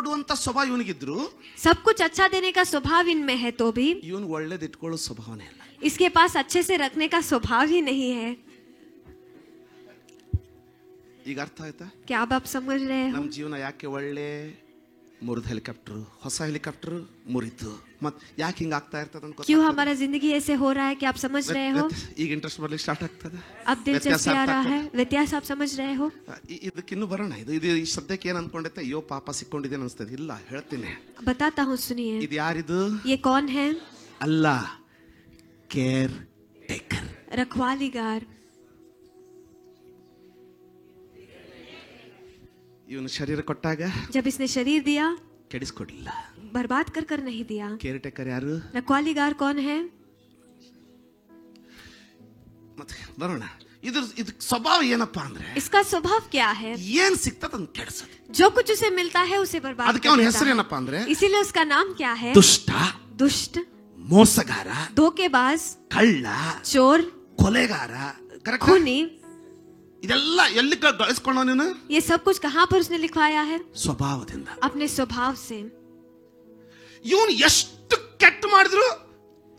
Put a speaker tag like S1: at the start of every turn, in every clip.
S1: ಕೊಡುವಂತ ಸ್ವಭಾವ ಇವನಿಗಿದ್ರು,
S2: सब कुछ अच्छा देने का स्वभाव इनमें है तो भी
S1: ಇವನ್ ಒಳ್ಳೇದ್ ಇಟ್ಕೊಳ್ಳೋ ಸ್ವಭಾವನೇ ಇಲ್ಲ.
S2: इसके पास अच्छे से रखने का स्वभाव ही नहीं है.
S1: ಈಗ ಅರ್ಥ ಆಯ್ತಾ?
S2: क्या अब आप समझ रहे हो?
S1: ನಮ್ ಜೀವನ ಯಾಕೆ ಒಳ್ಳೆ ಮುರಿದ ಹೆಲಿಕಾಪ್ಟರ್, ಹೊಸ ಹೆಲಿಕಾಪ್ಟರ್ ಮುರಿತು, ಮತ್ ಯಾಕೆ ಹಿಂಗ ಆಗ್ತಾ ಇರ್ತದೆ ಅಂತ
S2: क्यों हमारा जिंदगी ऐसे हो रहा है कि आप समझ रहे हो?
S1: ಈಗ ಇಂಟ್ರೆಸ್ಟ್ ಬರ್ಲಿಕ್ಕೆ ಸ್ಟಾರ್ಟ್ ಆಗ್ತದೆ.
S2: अब दिलचस्पी आ रहा है, व्यत्यास आप समझ रहे हो?
S1: ಇದಕ್ಕಿನ್ನು ಬರೋಣ. ಇದು ಈ ಸದ್ಯಕ್ಕೆ ಏನ್ ಅನ್ಕೊಂಡೈತೆ, ಅಯ್ಯೋ ಪಾಪ ಸಿಕ್ಕೊಂಡಿದ್ದೇನೆ ಅನ್ಸ್ತದೆ. ಇಲ್ಲ, ಹೇಳ್ತೀನಿ.
S2: बताता हूँ, सुनिए.
S1: ಇದು ಯಾರಿದು?
S2: ये कौन है?
S1: ಅಲ್ಲ, ಕೇರ್ ಟೇಕರ್,
S2: रखवालीगार.
S1: ಇವನು ಶರೀರ ಕೊಟ್ಟಾಗ
S2: जब इसने शरीर दिया
S1: ಕೆಡಿಸ್ಕೊಡ್ಲಿಲ್ಲ.
S2: बर्बाद कर कर नहीं दिया.
S1: ಕೇರ್ ಟೇಕರ್ ಯಾರು?
S2: रखवालीगार कौन है?
S1: ಮತ್ತೆ ಬರೋಣ. ಇದು ಸ್ವಭಾವ ಏನಪ್ಪಾ ಅಂದ್ರೆ,
S2: इसका स्वभाव क्या है?
S1: ಏನ್ ಸಿಗ್ತದ ಅಂತ ಕೆಡಿಸೋದು.
S2: जो कुछ उसे मिलता है उसे बर्बाद
S1: ಅದಕ್ಕೆ
S2: कर
S1: ಅವನ
S2: देता
S1: ಹೆಸರು
S2: है.
S1: ಏನಪ್ಪಾ ಅಂದ್ರೆ,
S2: इसीलिए उसका नाम क्या है?
S1: ದುಷ್ಟ,
S2: दुष्ट,
S1: ಮೋಸಗಾರ,
S2: धोखेबाज,
S1: ಕಳ್ಳ,
S2: चोर,
S1: ಕೊಲೆಗಾರ. ಕರೆಕ್ಟ್?
S2: खूनी.
S1: ಇದೆಲ್ಲ ಎಲ್ಲಿ ಗಳಿಸ್ಕೊಂಡ ನೀನು?
S2: ये सब कुछ कहाँ पर उसने लिखवाया है?
S1: ಸ್ವಭಾವದಿಂದ.
S2: अपने स्वभाव से.
S1: ಇವನು ಎಷ್ಟು ಕೆಟ್ಟ ಮಾಡಿದ್ರು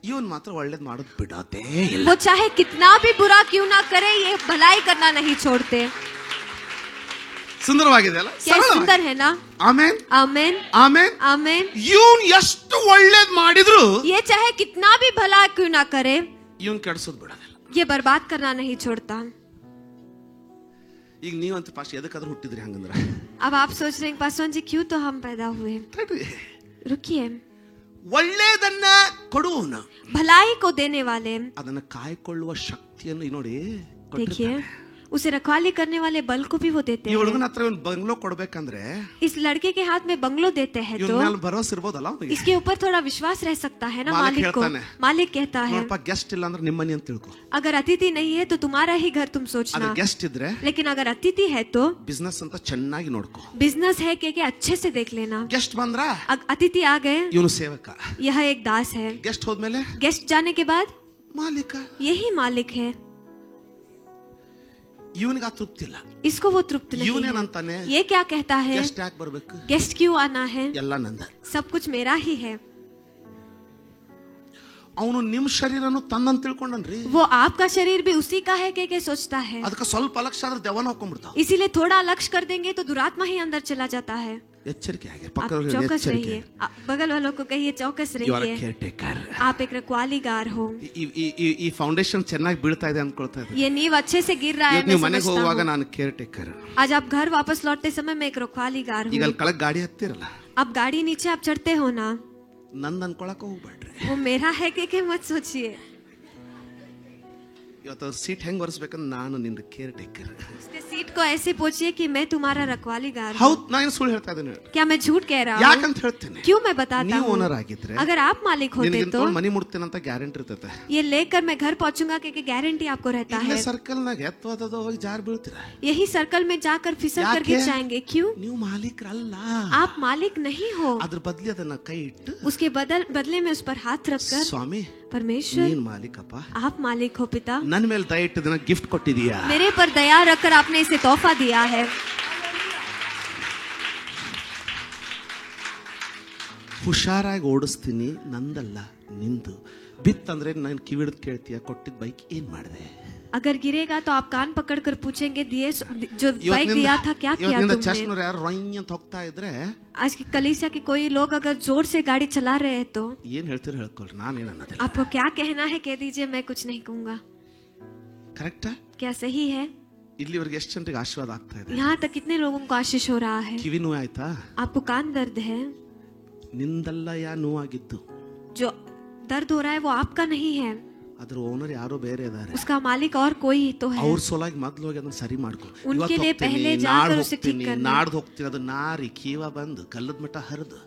S1: ಇವನ್ ಮಾತ್ರ ಒಳ್ಳೇದ್ ಮಾಡೋದು ಬಿಡೋದೇ ಇಲ್ಲ.
S2: वो चाहे कितना भी बुरा क्यों ना करे, ये भलाई करना नहीं छोड़ते.
S1: ಸುಂದರವಾಗಿದೆ ಅಲ್ಲ?
S2: क्या सुंदर है ना?
S1: ಆಮೇನ್,
S2: आमेन,
S1: ಆಮೇನ್,
S2: आमेन.
S1: ಇವನ್ ಎಷ್ಟು ಒಳ್ಳೇದ್ ಮಾಡಿದ್ರು
S2: ये चाहे कितना भी भला क्यों ना करे,
S1: ಇವನ್ ಕೆಡಿಸೋದು ಬಿಡೋದಿಲ್ಲ.
S2: ये बर्बाद करना नहीं छोड़ता.
S1: ಈಗ ನೀವಂತ ಪಾಸ್ಟ್ ಎದಕ್ಕಾದ್ರೂ ಹುಟ್ಟಿದ್ರಿ ಹಂಗಂದ್ರ?
S2: अब आप सोच रहे हैं पासवान जी क्यों तो हम पैदा हुए. रुकिए.
S1: ಒಳ್ಳೇದನ್ನ ಕೊಡುವನು,
S2: भलाई को देने वाले,
S1: ಅದನ್ನ ಕಾಯ್ಕೊಳ್ಳುವ ಶಕ್ತಿಯನ್ನು ನೋಡಿ
S2: देखिए उसे रखवाली करने वाले बल को भी वो देते
S1: ಈ
S2: हैं.
S1: ಹುಡುಗನ ಹತ್ರ ಒಂದು ಬಂಗ್ಲೋ ಕೊಡ್ಬೇಕಂದ್ರೆ
S2: इस लड़के के हाथ में बंगलो देते हैं
S1: ಇವನ್
S2: तो
S1: ಮೇಲೆ ಭರವಸೆ ಇರ್ಬೋದಲ್ಲ ಅವನಿಗೆ.
S2: इसके ऊपर थोड़ा विश्वास रह सकता है ना
S1: मालिक
S2: मालिक को.
S1: कहता है।
S2: मालिक कहता है
S1: ನೋಡಪ್ಪ, ಗೆಸ್ಟ್ ಇಲ್ಲ ಅಂದ್ರೆ ನಿಮ್ಮನೆ ಅಂತ ತಿಳ್ಕೊ.
S2: अगर अतिथि नहीं है तो तुम्हारा ही घर तुम
S1: ಅದ್ರ
S2: सोचना,
S1: ಗೆಸ್ಟ್ ಇದ್ರೆ
S2: लेकिन अगर अतिथि है तो
S1: ಬಿಸ್ನೆಸ್ ಅಂತ ಚೆನ್ನಾಗಿ ನೋಡ್ಕೊ.
S2: बिजनेस है कि अच्छे से देख लेना.
S1: ಗೆಸ್ಟ್ ಬಂದ್ರ
S2: अतिथि आ गए,
S1: ಇವನು ಸೇವಕ,
S2: यह एक दास है.
S1: ಗೆಸ್ಟ್ ಹೋದ್ಮೇಲೆ
S2: गेस्ट जाने के बाद
S1: ಮಾಲೀಕ.
S2: यही मालिक है.
S1: ಇವನಿಗೆ ತೃಪ್ತಿ ಇಲ್ಲ.
S2: इसको वो तृप्त नहीं है.
S1: ಇವನೇನಂತಾನೆ,
S2: ये क्या कहता है?
S1: ಗೆಸ್ಟ್ ಯಾಕೆ ಬರ್ಬೇಕು,
S2: गेस्ट क्यों आना है?
S1: ಎಲ್ಲ ನಂದ.
S2: सब कुछ मेरा ही है.
S1: ಅವನು ನಿಮ್ ಶರೀರನು ತನ್ನಂತ ತಿಳ್ಕೊಂಡನ್ರಿ.
S2: वो आपका शरीर भी उसी का है के सोचता है.
S1: ಅದಕ್ಕೆ ಸ್ವಲ್ಪ ಲಕ್ಷ ಆದ್ರೆ ದೆವ್ವನ ಹಾಕೊಂಡ್ಬಿಡ್ತಾವ.
S2: इसीलिए थोड़ा लक्ष्य कर देंगे तो दुरात्मा ही अंदर चला जाता है.
S1: ಎಚ್ಚರಿಕೆ ಆಗಿ
S2: आप
S1: ಪಕ್ಕದವ್ರಿಗೆ
S2: चौकस
S1: ಎಚ್ಚರಿಕೆ.
S2: रहिए. बगल वालों को कहिए चौकस
S1: ಯು ಆರ್
S2: रहिए.
S1: Care taker.
S2: आप एक रखवालीगार हो.
S1: ಈ ಫೌಂಡೇಶನ್ ಚೆನ್ನಾಗಿ ಬೀಳ್ತಾ ಇದೆ ಅನ್ಕೊಳ್ತಾ ಇದ್ದೆ.
S2: ये नींव अच्छे से गिर रहा है,
S1: ನೀವು
S2: मैं
S1: ಮನೆಗೆ
S2: समझता
S1: ಹೋಗುವಾಗ
S2: हूँ.
S1: ನಾನು ಕೇರ್ ಟೇಕರ್.
S2: आज आप घर वापस लौटते समय मैं एक रखवालीगार
S1: ಈಗ
S2: हूँ.
S1: ಅಲ್ಲಿ ಕೆಳಗೆ ಗಾಡಿ ಹತ್ತಿರಲ್ಲ,
S2: अब गाड़ी नीचे आप चढ़ते हो ना,
S1: ನಂದ್ ಅನ್ಕೊಳಕ ಹೋಗ್ಬೇಡ್ರಿ.
S2: वो मेरा है के मत सोचिए.
S1: ಇವತ್ತು ಸೀಟ್ ಹೆಂಗ್ ಒರೆಸ್ಬೇಕಂದ್ರೆ ನಾನು ನಿಂದ ಕೇರ್ ಟೇಕರ್.
S2: उसके सीट को ऐसे पूछिए कि मैं तुम्हारा रखवालीगार हूँ.
S1: ಹೌದು, ನಾನು ಸುಳ್ಳು ಹೇಳ್ತಾ ಇದ್ದೇನೆ.
S2: क्या मैं झूठ कह रहा हूँ?
S1: ಯಾಕಂತ ಹೇಳ್ತೇನೆ,
S2: क्यों मैं बताता
S1: ನೀವು
S2: हूँ?
S1: ಓನರ್ ಆಗಿದ್ರೆ
S2: अगर आप मालिक होते
S1: ನಿನಗಿಂತ
S2: तो
S1: ಮನಿ ಮುಡ್ತೇನಂತ ಗ್ಯಾರಂಟಿ ಇರ್ತೈತೆ.
S2: ये लेकर मैं घर पहुंचूंगा कि गारंटी आपको रहता
S1: ಇಲ್ಲೇ
S2: है.
S1: ಸರ್ಕಲ್ ನಾಗ ಎತ್ತವಾದ ಹೋಗಿ ಜಾರ್ ಬೀಳ್ತೀರ.
S2: यही सर्कल में जाकर फिसल कर
S1: ಯಾಕೆ?
S2: गिर जाएंगे. क्यों?
S1: ನೀವು ಮಾಲೀಕರಲ್ಲ.
S2: आप मालिक नहीं हो.
S1: ಅದ್ರ ಬದ್ಲಿ ಅದನ್ನ ಕೈ ಇಟ್ಟು,
S2: उसके बदले में उस पर हाथ रखकर,
S1: ಸ್ವಾಮಿ
S2: परमेश्वर
S1: ನೀನ್ ಮಾಲೀಕಪ್ಪ,
S2: आप मालिक हो पिता,
S1: ನನ್ನ ಮೇಲೆ ದಯ ಇಟ್ಟು ಇದನ್ನ ಗಿಫ್ಟ್ ಕೊಟ್ಟಿದೀಯಾ.
S2: मेरे पर दया रखकर आपने इसे तोहफा दिया है.
S1: ಹುಷಾರಾಗಿ ಓಡಿಸ್ತೀನಿ, ನಂದಲ್ಲ ನಿಂದು. ಬಿತ್ತಂದ್ರೆ ನಾನು ಕಿವಿಡ್ದು ಕೇಳ್ತೀಯ, ಕೊಟ್ಟಿದ್ ಬೈಕ್ ಏನ್ ಮಾಡಿದೆ.
S2: अगर गिरेगा तो आप कान पकड़कर पूछेंगे दिए जो बाइक दिया था क्या किया तुमने.
S1: ಚರ್ಚ್ನವ್ರು ಯಾರು ರೊಯ್ ಅಂತ ಹೋಗ್ತಾ ಇದ್ರೆ,
S2: आज की कलीसिया के कोई लोग अगर जोर से गाड़ी चला रहे हैं तो
S1: ಏನ್ ಹೇಳ್ತೀರಿ ಹೇಳ್ಕೊಳ್ರಿ, ನಾನೇನ್ ಅನ್ನೋದಿಲ್ಲ.
S2: आपको क्या कहना है कह दीजिए, मैं कुछ नहीं कहूंगा.
S1: ಕರೆಕ್ಟಾ?
S2: क्या सही है?
S1: ಇಲ್ಲಿವರೆಗೆ ಎಷ್ಟು ಜನರಿಗೆ ಆಶೀರ್ವಾದ ಆಗ್ತಾ ಇದೆ.
S2: यहाँ तक कितने लोगों को आशीष हो रहा है.
S1: ಕಿವಿ ನೋವು ಆಯ್ತಾ?
S2: आपको कान दर्द है,
S1: ನಿಂದಲ್ಲ ಯಾ ನೋವಾಗಿದ್ದು,
S2: जो दर्द हो रहा है वो आपका नहीं है,
S1: ಅದ್ರ ಓನರ್ ಯಾರೋ ಬೇರೆ ಇದಾರೆ.
S2: उसका मालिक और कोई तो है.
S1: ಅವ್ರ ಸೋಲಾಗಿ ಮೊದ್ಲು ಹೋಗಿ ಅದನ್ನ ಸರಿ ಮಾಡ್ಕೊ.
S2: उनके लिए पहले जाकर उसे ठीक करना.
S1: ನಾಡ್ದು ಹೋಗ್ತೀನಿ, ಅದು ನಾರಿ ಕೀವ ಬಂದು ಕಲ್ಲದ ಮಟ್ಟ ಹರಿದು,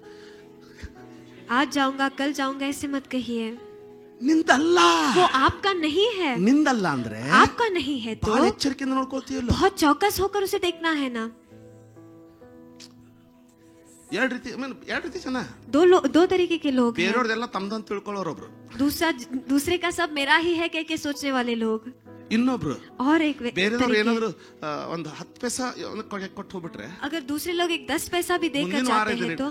S2: आज जाऊंगा कल जाऊंगा ऐसे मत कहिए.
S1: ನಿಂದಲ್ಲ,
S2: वो आपका नहीं है.
S1: ನಿಂದಲ್ಲ ಅಂದ್ರೆ
S2: आपका नहीं है तो
S1: ಬಹಳ ಎಚ್ಚರಿಕೆಯಿಂದ ನೋಡ್ಕೊಳ್ತೀಯಲ್ಲ.
S2: बहुत चौकस होकर उसे देखना है ना.
S1: ಎರಡು ರೀತಿ ಜನ,
S2: दो तरीके के लोग हैं.
S1: ಬೇರೆಯವ್ರದೆಲ್ಲ ತಮ್ದಂತ ತಿಳ್ಕೊಳ್ಳೋರೊಬ್ರು,
S2: दूसरे का सब मेरा ही है कह के सोचने वाले लोग।
S1: ಇನ್ನೊಬ್ರು
S2: और एक
S1: ಬೇರೆದವ್ರು
S2: तरीके,
S1: ಏನಾದ್ರು ಒಂದು 10 ಪೈಸಾ ಕೊಟ್ಟು ಹೋಗ್ಬಿಟ್ರೆ
S2: अगर दूसरे लोग एक 10 पैसा भी देकर
S1: ಮುಂದಿನ ವಾರ
S2: जाते हैं तो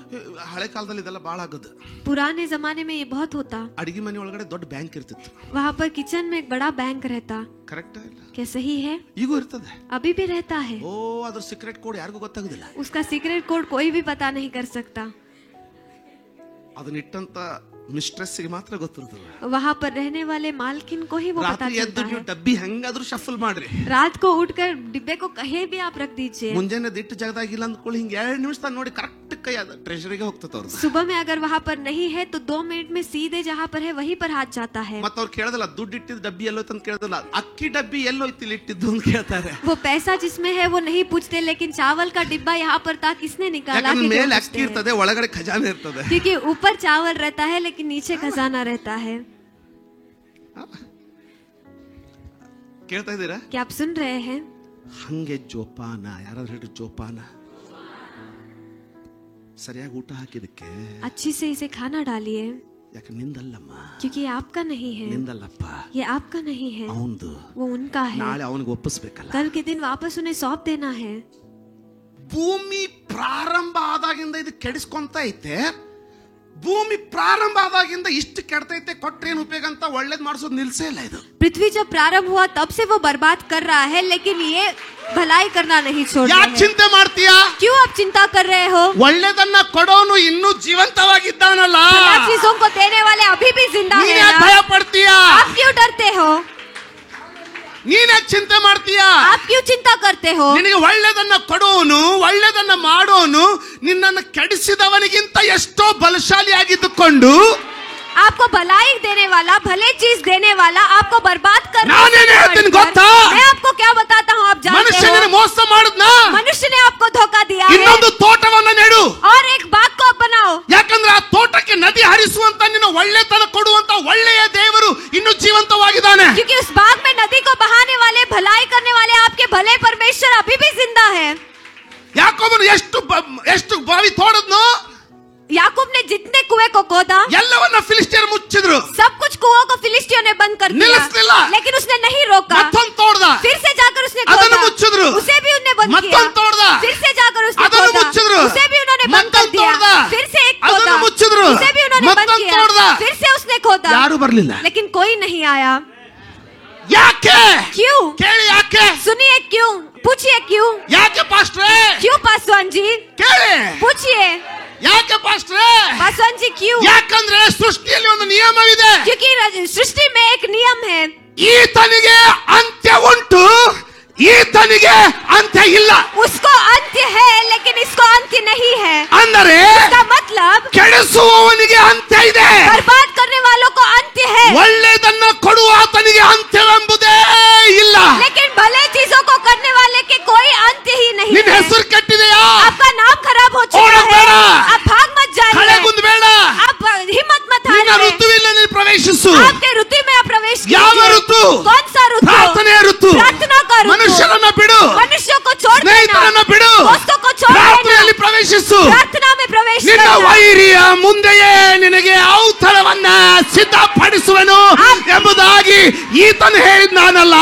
S1: ಹಳೆ ಕಾಲದಲ್ಲಿ ಇದೆಲ್ಲ ಬಹಳ ಆಗೋದು.
S2: पुराने जमाने में ये बहुत होता।
S1: ಅಡಿಗೆ ಮನೆ ಒಳಗಡೆ ದೊಡ್ಡ ಬ್ಯಾಂಕ್ ಇರ್ತಿತ್ತು.
S2: वहाँ पर किचन में एक बड़ा बैंक रहता।
S1: ಕರೆಕ್ಟ್ ಇಲ್ಲ?
S2: क्या सही है?
S1: ಈಗೂ ಇರ್ತದೆ.
S2: अभी भी रहता है।
S1: ಓ ಅದ್ರ ಸೀಕ್ರೆಟ್ ಕೋಡ್ ಯಾರಿಗೂ ಗೊತ್ತಾಗೋದಿಲ್ಲ.
S2: उसका सीक्रेट कोड कोई भी पता नहीं कर सकता।
S1: ಅದನ್ನಿಟ್ಟಂತ ಮಿಸ್ಟ್ರೆಸ್ ಗೆ ಮಾತ್ರ ಗೊತ್ತಿರ್ತದೆ.
S2: वहाँ पर रहने वाले मालकिन को ही वो पता
S1: ರಾತ್ರಿ ಎದ್ದು
S2: चलता
S1: ನೀವು
S2: है।
S1: ಡಬ್ಬಿ ಹೆಂಗಾದ್ರೂ ಶಫಲ್ ಮಾಡ್ರಿ.
S2: रात को उठकर डिब्बे को कहीं भी आप रख दीजिए।
S1: ಮುಂಜಾನೆ ದಿಟ್ಟು ಜಾಗದಾಗಿಲ್ಲ ಅಂದ್ಕೊಳ್ಳಿ, ಹಿಂಗೆ 2 ನಿಮಿಷ ತಾನು ನೋಡಿ ಕರೆಕ್ಟ್ ಕೈ ಟ್ರೆಜರಿಗೆ ಹೋಗ್ತದೆ ಅವ್ರದ್ದು.
S2: सुबह में अगर वहाँ पर नहीं है तो 2 मिनट में सीधे जहाँ पर है वहीं पर हाथ जाता है।
S1: ಮತ್ತೆ ಅವ್ರು ಕೇಳದಲ್ಲ ದುಡ್ಡು ಇಟ್ಟಿದ್ದು ಡಬ್ಬಿ ಎಲ್ಲೋಯ್ತು ಅಂತ ಕೇಳದಲ್ಲ, ಅಕ್ಕಿ ಡಬ್ಬಿ ಎಲ್ಲೋಯ್ತು ಇಲ್ಲಿ ಇಟ್ಟಿದ್ದು ಅಂತ ಕೇಳ್ತಾರೆ.
S2: वो पैसा जिसमें है वो नहीं पूछते, लेकिन चावल का डिब्बा यहाँ पर था किसने निकाला
S1: ಯಾಕಂದ್ರೆ
S2: कि
S1: ಮೇಲೆ
S2: वो
S1: ಅಕ್ಕಿ
S2: पूछते हैं।
S1: ಇರ್ತದೆ, ಒಳಗಡೆ ಖಜಾನೆ ಇರ್ತದೆ.
S2: क्योंकि ऊपर चावल रहता है लेकिन नीचे खजाना रहता है।
S1: ಕೇಳ್ತಾ ಇದ್ದೀರಾ?
S2: क्या आप सुन रहे हैं?
S1: ಹಂಗೆ ಜೋಪಾನ, ಯಾರಾದ್ರೂ ಹೇಳಿ ಜೋಪಾನ. ಸರಿಯಾಗಿ ಊಟ ಹಾಕಿದಕ್ಕೆ
S2: अच्छी से इसे खाना डालिए,
S1: ಯಾಕೆ ನಿಂದಲ್ಲಮ್ಮ,
S2: क्योंकि ये आपका नहीं है।
S1: ನಿಂದಲ್ಲಪ್ಪ,
S2: ये आपका नहीं है,
S1: ಅವಂದು.
S2: वो उनका है।
S1: ನಾಳೆ ಅವನಿಗೆ ಒಪ್ಪಿಸ್ಬೇಕಲ್ಲ.
S2: कल के दिन वापस उन्हें सौंप देना है।
S1: ಭೂಮಿ ಪ್ರಾರಂಭ ಆದಾಗಿಂದ ಇದು ಕೆಡಿಸ್ಕೊಂತ ಐತೆ. ಭೂಮಿ ಪ್ರಾರಂಭ ಆದಾಗಿಂದ ಇಷ್ಟು ಕೆಡ್ತೈತೆ, ಕೊಟ್ರೇನು ಉಪಯೋಗ ಅಂತ ಒಳ್ಳೇದ್ ಮಾಡಿಸೋದು ನಿಲ್ಸೇ ಇಲ್ಲ ಇದು.
S2: पृथ्वी जब प्रारंभ हुआ तब से वो बर्बाद कर रहा है, लेकिन ये भलाई करना नहीं छोड़ रहा
S1: ಯಾಕೆ
S2: है।
S1: ಚಿಂತೆ ಮಾಡ್ತೀಯಾ?
S2: क्यों आप चिंता कर रहे हो?
S1: ಒಳ್ಳೇದನ್ನ ಕೊಡೋನು ಇನ್ನೂ ಜೀವಂತವಾಗಿದ್ದಾನಲ್ಲ.
S2: भला चीजों को देने वाले अभी भी जिंदा
S1: ನೀನ್
S2: है
S1: ಯಾಕೆ
S2: ना?
S1: ಭಯ ಪಡ್ತೀಯಾ?
S2: आप क्यों डरते हो?
S1: ನೀನ್ ಯಾಕೆ ಚಿಂತೆ ಮಾಡ್ತೀಯಾ?
S2: आप क्यों चिंता करते हो?
S1: ನಿನಗೆ ಒಳ್ಳೇದನ್ನ ಕೊಡೋನು, ಒಳ್ಳೇದನ್ನ ಮಾಡೋನು ನಿನ್ನನ್ನು ಕೆಡಿಸಿದವನಿಗಿಂತ ಎಷ್ಟೋ ಬಲಶಾಲಿಯಾಗಿದ್ದುಕೊಂಡು
S2: आपको भलाई देने वाला, भले चीज देने वाला आपको बर्बाद करने
S1: ನಾನೇನ್ ಹೇಳ್ತೀನಿ ಗೊತ್ತಾ?
S2: मैं आपको क्या बताता हूँ, आप जानते
S1: ಮನುಷ್ಯನಿಗೆ
S2: हो?
S1: ಮೋಸ ಮಾಡಿದ್ನಾ?
S2: मनुष्य ने आपको धोखा दिया है।
S1: ಇನ್ನೊಂದು ತೋಟವನ್ನ ನೆಡು.
S2: और एक बाग को आप बनाओ,
S1: ಯಾಕಂದ್ರೆ ಆ ತೋಟಕ್ಕೆ ನದಿ ಹರಿಸುವಂತ ನಿನ್ನ ಒಳ್ಳೆತನ ಕೊಡುವಂತ ಒಳ್ಳೆಯ ದೇವರು ಇನ್ನೂ ಜೀವಂತವಾಗಿದ್ದಾನೆ.
S2: क्योंकि उस बाग में नदी को बहाने वाले, भलाई करने वाले आपके भले परमेश्वर अभी भी जिंदा है।
S1: ಯಾಕೋಬನು ಎಷ್ಟು ಬಾವಿ ತೋಡದ್ನು?
S2: याकूब ने जितने कुएं को खोदा,
S1: ಎಲ್ಲವನ್ನ ಫಿಲಿಸ್ಟಿಯರ್ ಮುಚ್ಚಿದ್ರು.
S2: सब कुछ कुओं को फिलिस्टियों ने बंद कर दिया,
S1: ನಿಲ್ಲಿಸ್ಲಿಲ್ಲ.
S2: लेकिन उसने नहीं रोका।
S1: ಮತ್ತೊಂದು ತೋಡ್ದ,
S2: फिर से जाकर उसने
S1: ಅದನ್ನು
S2: खोदा,
S1: ಮುಚ್ಚಿದ್ರು.
S2: उसे भी उन्होंने बंद किया।
S1: ಮತ್ತೊಂದು ತೋಡ್ದ,
S2: फिर से जाकर उसने
S1: ಅದನ್ನು
S2: खोदा,
S1: ಮುಚ್ಚಿದ್ರು.
S2: उसे भी उन्होंने बंद कर
S1: ಮತ್ತೊಂದು
S2: दिया।
S1: ತೋಡ್ದ,
S2: फिर से एक
S1: ಅದನ್ನು
S2: खोदा,
S1: ಮುಚ್ಚಿದ್ರು.
S2: उसे भी उन्होंने बंद
S1: ಮತ್ತೊಂದು
S2: किया।
S1: ತೋಡ್ದ,
S2: फिर से उसने खोदा,
S1: ಯಾರು ಬರ್ಲಿಲ್ಲ.
S2: लेकिन कोई नहीं आया।
S1: ಯಾಕೆ?
S2: क्यों?
S1: ಕೇಳಿ ಯಾಕೆ?
S2: सुनिए क्यों, पूछिए क्यों?
S1: ಯಾಕೆ ಪಾಸ್ಟ್ರೇ?
S2: क्यों पासवान जी?
S1: ಕೇಳಿ
S2: पूछिए
S1: ಯಾಕೆ ಪಾಸ್ಟ್ರೇ?
S2: पासवान जी क्यों?
S1: ಯಾಕಂದ್ರೆ ಸೃಷ್ಟಿಯಲ್ಲಿ ಒಂದು ನಿಯಮವಿದೆ.
S2: क्योंकि सृष्टि में एक नियम है।
S1: ಈತನಿಗೆ ಅಂತ್ಯ ಉಂಟು, ಈತನಿಗೆ ಅಂತ್ಯ ಇಲ್ಲ.
S2: उसको अंत्य है लेकिन इसको अंत्य नहीं है।
S1: ಅಂದರೆ
S2: इसका मतलब
S1: ಕೆಡಿಸುವವನಿಗೆ ಅಂತ್ಯ ಇದೆ,
S2: बर्बाद करने वालों को अंत्य है,
S1: ಒಳ್ಳೆಯದನ್ನ ಕೊಡುವ ಆತನಿಗೆ ಅಂತ್ಯವೆಂಬುದೇ ಇಲ್ಲ.
S2: लेकिन भले चीजों को करने वाले के कोई अंत्य ही नहीं
S1: ನಿನ್ನ
S2: है।
S1: ಹೆಸರು ಕೆಟ್ಟಿದೆಯಾ?
S2: आपका नाम खराब हो चुका
S1: ಓಡೋದ್
S2: है,
S1: ಬೇಡ.
S2: आप भाग मत जाइए,
S1: ಕಳೆಗುಂದ್ ಬೇಡ.
S2: आप हिम्मत मत
S1: ನಿನ್ನ
S2: हारिए।
S1: ಋತುವಿನಲ್ಲಿ ಪ್ರವೇಶಿಸು.
S2: आपके ऋतु में आप प्रवेश
S1: ಯಾವ
S2: कीजिए।
S1: ಋತು?
S2: कौन सा ऋतु?
S1: ಪ್ರಾರ್ಥನೆಯ ಋತು.
S2: प्रार्थना का ऋतु।
S1: ಮನುಷ್ಯರನ್ನ ಬಿಡು,
S2: मनुष्यों को छोड़ देना,
S1: ಸ್ನೇಹಿತರನ್ನ ಬಿಡು,
S2: दोस्तों को छोड़
S1: ಪ್ರಾರ್ಥನೆಯಲ್ಲಿ
S2: देना,
S1: ಪ್ರವೇಶಿಸು.
S2: प्रार्थना में प्रवेश
S1: ನಿನ್ನ
S2: करना।
S1: ವೈರಿಯ ಮುಂದೆಯೇ ನಿನಗೆ ಔತಣವನ್ನ ಸಿದ್ಧಪಡಿಸುವೆನು ಎಂಬುದಾಗಿ ಈತನು ಹೇಳಿದ್ನಾನಲ್ಲ.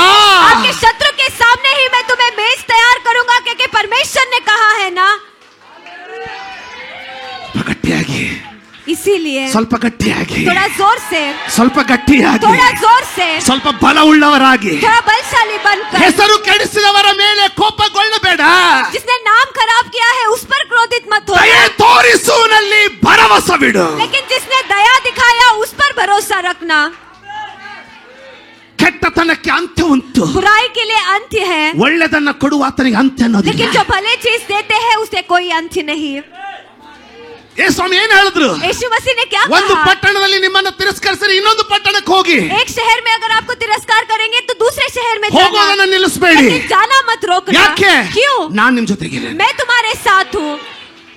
S2: आपके शत्रु के सामने ही मैं तुम्हें मेज तैयार करूंगा, क्योंकि परमेश्वर ने कहा है ना।
S1: ಗಟ್ಟಿಯಾಗಿ,
S2: इसीलिए
S1: ಸ್ವಲ್ಪ ಗಟ್ಟಿಯಾಗಿ,
S2: थोड़ा जोर से,
S1: ಸ್ವಲ್ಪ ಗಟ್ಟಿಯಾಗಿ,
S2: थोड़ा जोर से,
S1: ಸ್ವಲ್ಪ ಬಲವುಳ್ಳವರಾಗಿ,
S2: थोड़ा बलशाली बनकर,
S1: ಹೆಸರು ಕೆಡಿಸಿದವರ ಮೇಲೆ ಕೋಪಗೊಳ್ಳಬೇಡ.
S2: जिसने नाम खराब किया है उस पर क्रोधित मत हो,
S1: ದಯೆ ತೋರಿಸುವನಲ್ಲಿ ಭರವಸೆ ಬಿಡು.
S2: लेकिन जिसने दया दिखाया उस पर भरोसा रखना।
S1: ಕೆಟ್ಟತನಕ್ಕೆ ಅಂತ್ಯ ಉಂಟು,
S2: बुराई के लिए अंत्य है,
S1: ಒಳ್ಳೆದನ್ನ ಕೊಡುವ ಆತನಿಗೆ ಅಂತ್ಯ ಅನ್ನೋದಿಲ್ಲ.
S2: लेकिन जो भले चीज देते हैं उसे कोई अंत्य नहीं।
S1: ಏ ಸ್ವಾಮಿ ಏನ್ ಹೇಳಿದ್ರು?
S2: यीशु मसीह ने क्या
S1: ಒಂದು
S2: कहा?
S1: ಪಟ್ಟಣದಲ್ಲಿ ನಿಮ್ಮನ್ನ ತಿರಸ್ಕರಿಸಿದ್ರೆ ಇನ್ನೊಂದು ಪಟ್ಟಣಕ್ಕೆ ಹೋಗಿ,
S2: एक शहर में अगर आपको तिरस्कार करेंगे तो दूसरे शहर में जाना,
S1: ಹೋಗೋದನ್ನ ನಿಲ್ಲಿಸಬೇಡಿ.
S2: लेकिन जाना मत रोकना।
S1: ಯಾಕೆ?
S2: क्यों?
S1: ನಾನ್ ನಿಮ್ ಜೊತೆಗಿದ್ದೇನೆ.
S2: मैं तुम्हारे साथ हूँ,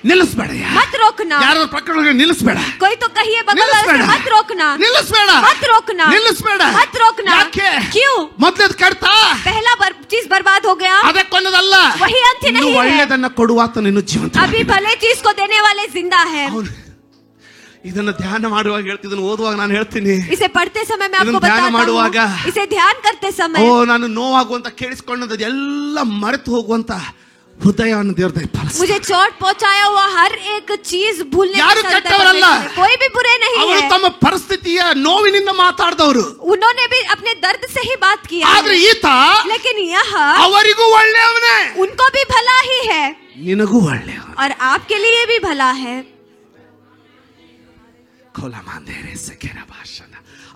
S1: ನಿಲ್ಲಿಸಬೇಡ.
S2: मत रोकना।
S1: ಯಾರು ಪ್ರಕರಣ ನಿಲ್ಲಿಸಬೇಡ,
S2: कोई तो कहिए बगल वाले से, मत रोकना,
S1: ನಿಲ್ಲಿಸಬೇಡ,
S2: मत रोकना,
S1: ನಿಲ್ಲಿಸಬೇಡ.
S2: मत रोकना।
S1: ಯಾಕೆ?
S2: क्यों?
S1: ಮೊದಲೇದ್ ಕಡ್ತಾ
S2: पहला चीज बर्बाद हो गया,
S1: ಅದಕ್ಕೊಂದಲ್ಲ,
S2: वही अंत्य
S1: ಇನ್ನು
S2: नहीं है।
S1: ಒಳ್ಳೆದನ್ನ ಕೊಡುವ ಆತನು ಇನ್ನು ಜೀವಂತ.
S2: अभी भले चीज को देने वाले जिंदा है।
S1: ಇದನ್ನ ಧ್ಯಾನ ಮಾಡುವಾಗ ಹೇಳ್ತೀನಿ, ಇದನ್ನ ಓದುವಾಗ ನಾನು ಹೇಳ್ತೀನಿ.
S2: इसे पढ़ते समय मैं आपको
S1: ಇದನ್ನ ಧ್ಯಾನ
S2: बताता
S1: ಮಾಡುವಾಗ
S2: हूँ, इसे ध्यान करते समय
S1: ನಾನು ನೋವಾಗುವಂತ ಕೇಳಿಸ್ಕೊಂಡದ್ದು ಎಲ್ಲ ಮರೆತು ಹೋಗುವಂತ ಹೃದಯವನ್ನು ದೇವರು ದಯಪಾಲಿಸಿ.
S2: मुझे चोट पहुंचाया हुआ हर एक चीज भूलने
S1: ಯಾರು
S2: की
S1: ಕೆಟ್ಟವರಲ್ಲ,
S2: कोई भी बुरे नहीं
S1: ಅವರು
S2: है.
S1: ತಮ್ಮ ಪರಿಸ್ಥಿತಿಯ ನೋವಿನಿಂದ ಮಾತಾಡಿದವರು.
S2: उन्होंने भी अपने दर्द से ही बात किया
S1: ಆದ್ರೆ
S2: है.
S1: ಈತ
S2: लेकिन यह
S1: ಅವರಿಗೂ ಒಳ್ಳೆಯವನೇ,
S2: उनको भी भला ही है
S1: ನಿನಗೂ ಒಳ್ಳೆಯವ.
S2: और आपके लिए भी भला है.
S1: ಭಾಷಣ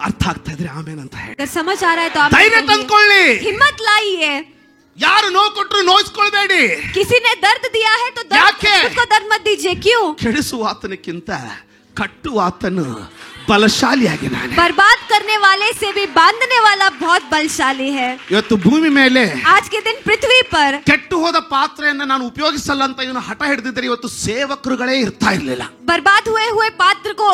S1: ಅರ್ಥ ಆಗ್ತಾ ಇದ್ರೆ ಆಮೇಲೆ ಅಂತ ಹೇಳಿ
S2: अगर समझ आ रहा है तो आप
S1: ಧೈರ್ಯ ತಂದ್ಕೊಳ್ಳಿ.
S2: हिम्मत लाइए.
S1: ಯಾರು ನೋವು ಕೊಟ್ಟರು ನೋಯಿಸ್ಕೊಳ್ಬೇಡಿ.
S2: किसी ने दर्द दिया है तो
S1: ಯಾಕೆ?
S2: खुद को दर्द मत दीजिए. क्यों?
S1: ಕೆಡಿಸುವ ಆತನಕ್ಕಿಂತ ಕಟ್ಟುವ ಆತನು ಬಲಶಾಲಿಯಾಗಿದ್ದಾನೆ.
S2: बर्बाद करने वाले से भी बांधने वाला बहुत बलशाली है.
S1: ಇವತ್ತು ಭೂಮಿ ಮೇಲೆ
S2: आज के दिन पृथ्वी पर
S1: ಕೆಟ್ಟು ಹೋದ ಪಾತ್ರೆಯನ್ನು ನಾನು ಉಪಯೋಗಿಸಲ್ಲ ಅಂತ ಇವನು ಹಠ ಹಿಡಿದಿದ್ದರೆ ಇವತ್ತು ಸೇವಕರುಗಳೇ ಇರ್ತಾ ಇರಲಿಲ್ಲ.
S2: बर्बाद हुए पात्र को,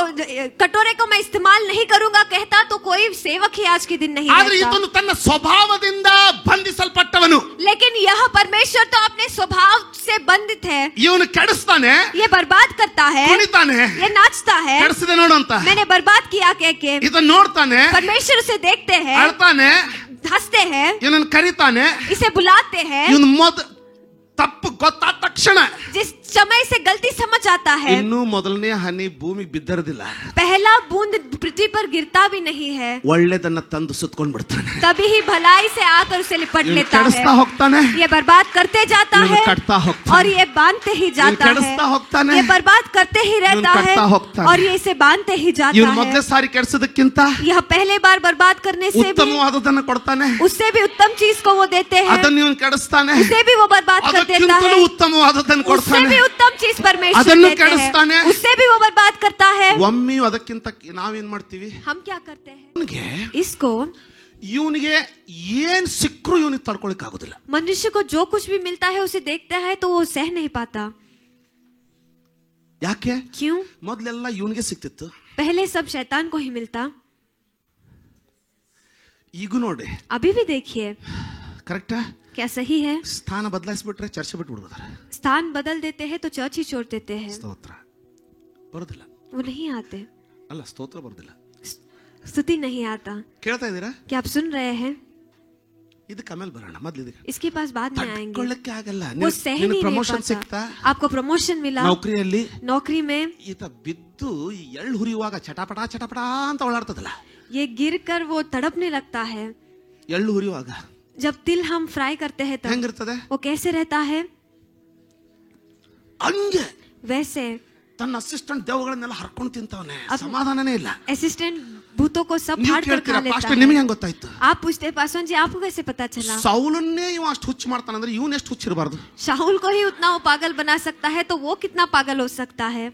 S2: कटोरे को मैं इस्तेमाल नहीं करूंगा कहता तो कोई सेवक ही आज के दिन नहीं
S1: ಆದ್ರೆ
S2: रहता.
S1: ಇದೊಂದು ತನ್ನ ಸ್ವಭಾವದಿಂದ ಬಂಧಿಸಲ್ಪಟ್ಟವನು.
S2: लेकिन यह परमेश्वर तो अपने स्वभाव से बंधित है.
S1: ಇವನು ಕೆಡಿಸ್ತಾನೆ,
S2: ये बर्बाद करता है,
S1: ಕುಣಿತಾನೆ,
S2: ये नाचता है.
S1: ಕೆಡಿಸಿದೆ ನೋಡು ಅಂತ
S2: मैंने बर्बाद किया कह के
S1: ಇದನ್ನ ನೋಡ್ತಾನೆ,
S2: परमेश्वर उसे देखते हैं,
S1: ಅಳ್ತಾನೆ,
S2: हंसते हैं,
S1: ಇವನನ್ನು ಕರೀತಾನೆ.
S2: इसे बुलाते हैं.
S1: ಇವನು ತಪ್ಪು ಗೊತ್ತಾದ ತಕ್ಷಣ
S2: जिस समय से गलती समझ आता है,
S1: ಇನ್ನೂ ಮೊದಲನೇ ಹನಿ ಭೂಮಿಗೆ ಬಿದ್ದಿರದಿಲ್ಲ,
S2: पहला बूंद पृथ्वी पर गिरता भी नहीं है,
S1: ಒಳ್ಳೆದನ್ನ ತಂದು ಸುತ್ತಕೊಂಡು ಬಿಡ್ತಾನೆ.
S2: तभी ही भलाई से आकर उसे लिपट
S1: ಇವನು
S2: लेता
S1: ಕೆಡಿಸ್ತಾ
S2: है.
S1: ಹೋಗ್ತಾನೆ,
S2: ये बर्बाद करते जाता
S1: ಇವನು
S2: है
S1: ಕಟ್ತಾ ಹೋಗ್ತಾನೆ,
S2: और ये बांधते ही जाता
S1: ಕೆಡಿಸ್ತಾ
S2: है.
S1: ಹೋಗ್ತಾನೆ,
S2: ये बर्बाद करते ही रहता
S1: ಇವನು
S2: है
S1: ಕಟ್ತಾ ಹೋಗ್ತಾನೆ.
S2: और ये इसे बांधते ही जाता
S1: ಇವನು ಮೊದಲೇ
S2: है.
S1: ಸಾರಿ ಕೆಡಿಸೋದಕ್ಕಿಂತ
S2: यह पहले बार बर्बाद करने से भी
S1: ಉತ್ತಮವಾದದನ್ನ ಕೊಡ್ತಾನೆ,
S2: उससे भी उत्तम चीज को वो देते हैं,
S1: ಅದನ್ನ ಇವನು ಕೆಡಿಸ್ತಾನೆ,
S2: उसे भी वो बर्बाद कर देता है.
S1: ಅದಕ್ಕಿಂತಲೂ ಉತ್ತಮವಾದದನ್ನ
S2: उससे
S1: ಕೊಡ್ತಾನೆ,
S2: भी उत्तम चीज परमेश्वर
S1: ಅದನ್ನು
S2: देते
S1: ಕೆಡಿಸ್ತಾನೆ,
S2: हैं, उससे भी वो बर्बाद करता है.
S1: ಒಮ್ಮೆ ಅದಕ್ಕಿಂತ ನಾವೇನ್ ಮಾಡ್ತೀವಿ,
S2: हम क्या करते हैं?
S1: ಇವನಿಗೆ
S2: इसको
S1: ಇವನಿಗೆ ಏನ್ ಸಿಕ್ಕರು ಇವನಿಗೆ ತಡ್ಕೊಳಕ್ ಆಗುದಿಲ್ಲ.
S2: मनुष्य को जो कुछ भी मिलता है उसे देखता है तो वो सह नहीं पाता.
S1: ಯಾಕೆ?
S2: क्यों?
S1: ಮೊದಲೆಲ್ಲ ಇವನಿಗೆ ಸಿಕ್ತಿತ್ತು,
S2: पहले सब शैतान को ही मिलता.
S1: ಈಗ ನೋಡಿ
S2: अभी भी देखिए,
S1: ಕರೆಕ್ಟಾ?
S2: क्या सही है?
S1: ಸ್ಥಾನ ಬದಲಾಯಿಸ್ಬಿಟ್ರೆ ಚರ್ಚೆ ಬಿಟ್ಬಿಡ್ತಾರೆ,
S2: स्थान बदल देते हैं तो चर्च ही छोड़ देते हैं.
S1: ಸ್ತೋತ್ರ ಬರೋದಿಲ್ಲ,
S2: वो नहीं आते,
S1: ಅಲ್ಲ ಸ್ತೋತ್ರ ಬರೋದಿಲ್ಲ.
S2: स्तुति नहीं आता.
S1: ಕೇಳ್ತಾ ಇದ್ದೀರಾ?
S2: क्या आप सुन रहे हैं?
S1: ಇದಕ್ಕೆ ಆಮೇಲೆ ಬರೋಣ, ಮೊದ್ಲು ಇದಕ್ಕೆ
S2: इसके पास बाद में आएंगे.
S1: ತಡ್ಕೊಳ್ಳಕ್ಕೆ ಆಗಲ್ಲ.
S2: वो सह ही नहीं
S1: ಪ್ರಮೋಷನ್ ಸಿಕ್ತಾ,
S2: पाता. आपको प्रमोशन मिला
S1: ನೌಕರಿಯಲ್ಲಿ,
S2: नौकरी में,
S1: ಈತ ಬಿದ್ದು ಈ ಎಳ್ಳು ಹುರಿಯುವಾಗ ಚಟಪಟ ಚಟಪಟ ಅಂತ ಓಡಾಡ್ತದಲ್ಲ,
S2: ये गिर कर वो तड़पने लगता है.
S1: ಎಳ್ಳು ಹುರಿಯುವಾಗ
S2: जब तिल हम फ्राई करते हैं तब
S1: ಹೆಂಗಿರ್ತದೆ?
S2: वो कैसे रहता है?
S1: ಹಂಗೆ
S2: वैसे
S1: ತನ್ನ ಅಸಿಸ್ಟೆಂಟ್ ದೇವಗಳನ್ನೆಲ್ಲ ಹರ್ಕೊಂಡು ತಿಂತವನೆ, ಸಮಾಧಾನನೇ ಇಲ್ಲ.
S2: असिस्टेंट भूतों को सब
S1: ನೀವು
S2: फाड़ कर
S1: ಕೇಳ್ತೀರಾ,
S2: खा लेता
S1: ಪಾಸ್ಟರ್
S2: है.
S1: ನಿಮಗೆ ಹೆಂಗ್ ಗೊತ್ತಾಯ್ತು?
S2: आप पूछते हैं पासवान जी आपको कैसे पता चला?
S1: ಸೌಲನ್ನೇ ಇವ ಅಷ್ಟು ಹುಚ್ಚು ಮಾಡ್ತಾನಂದ್ರೆ ಇವನ್ ಎಷ್ಟು ಹುಚ್ಚಿರಬಾರ್ದು?
S2: शाहुल को ही उतना वो पागल बना सकता है तो वो कितना पागल हो सकता है?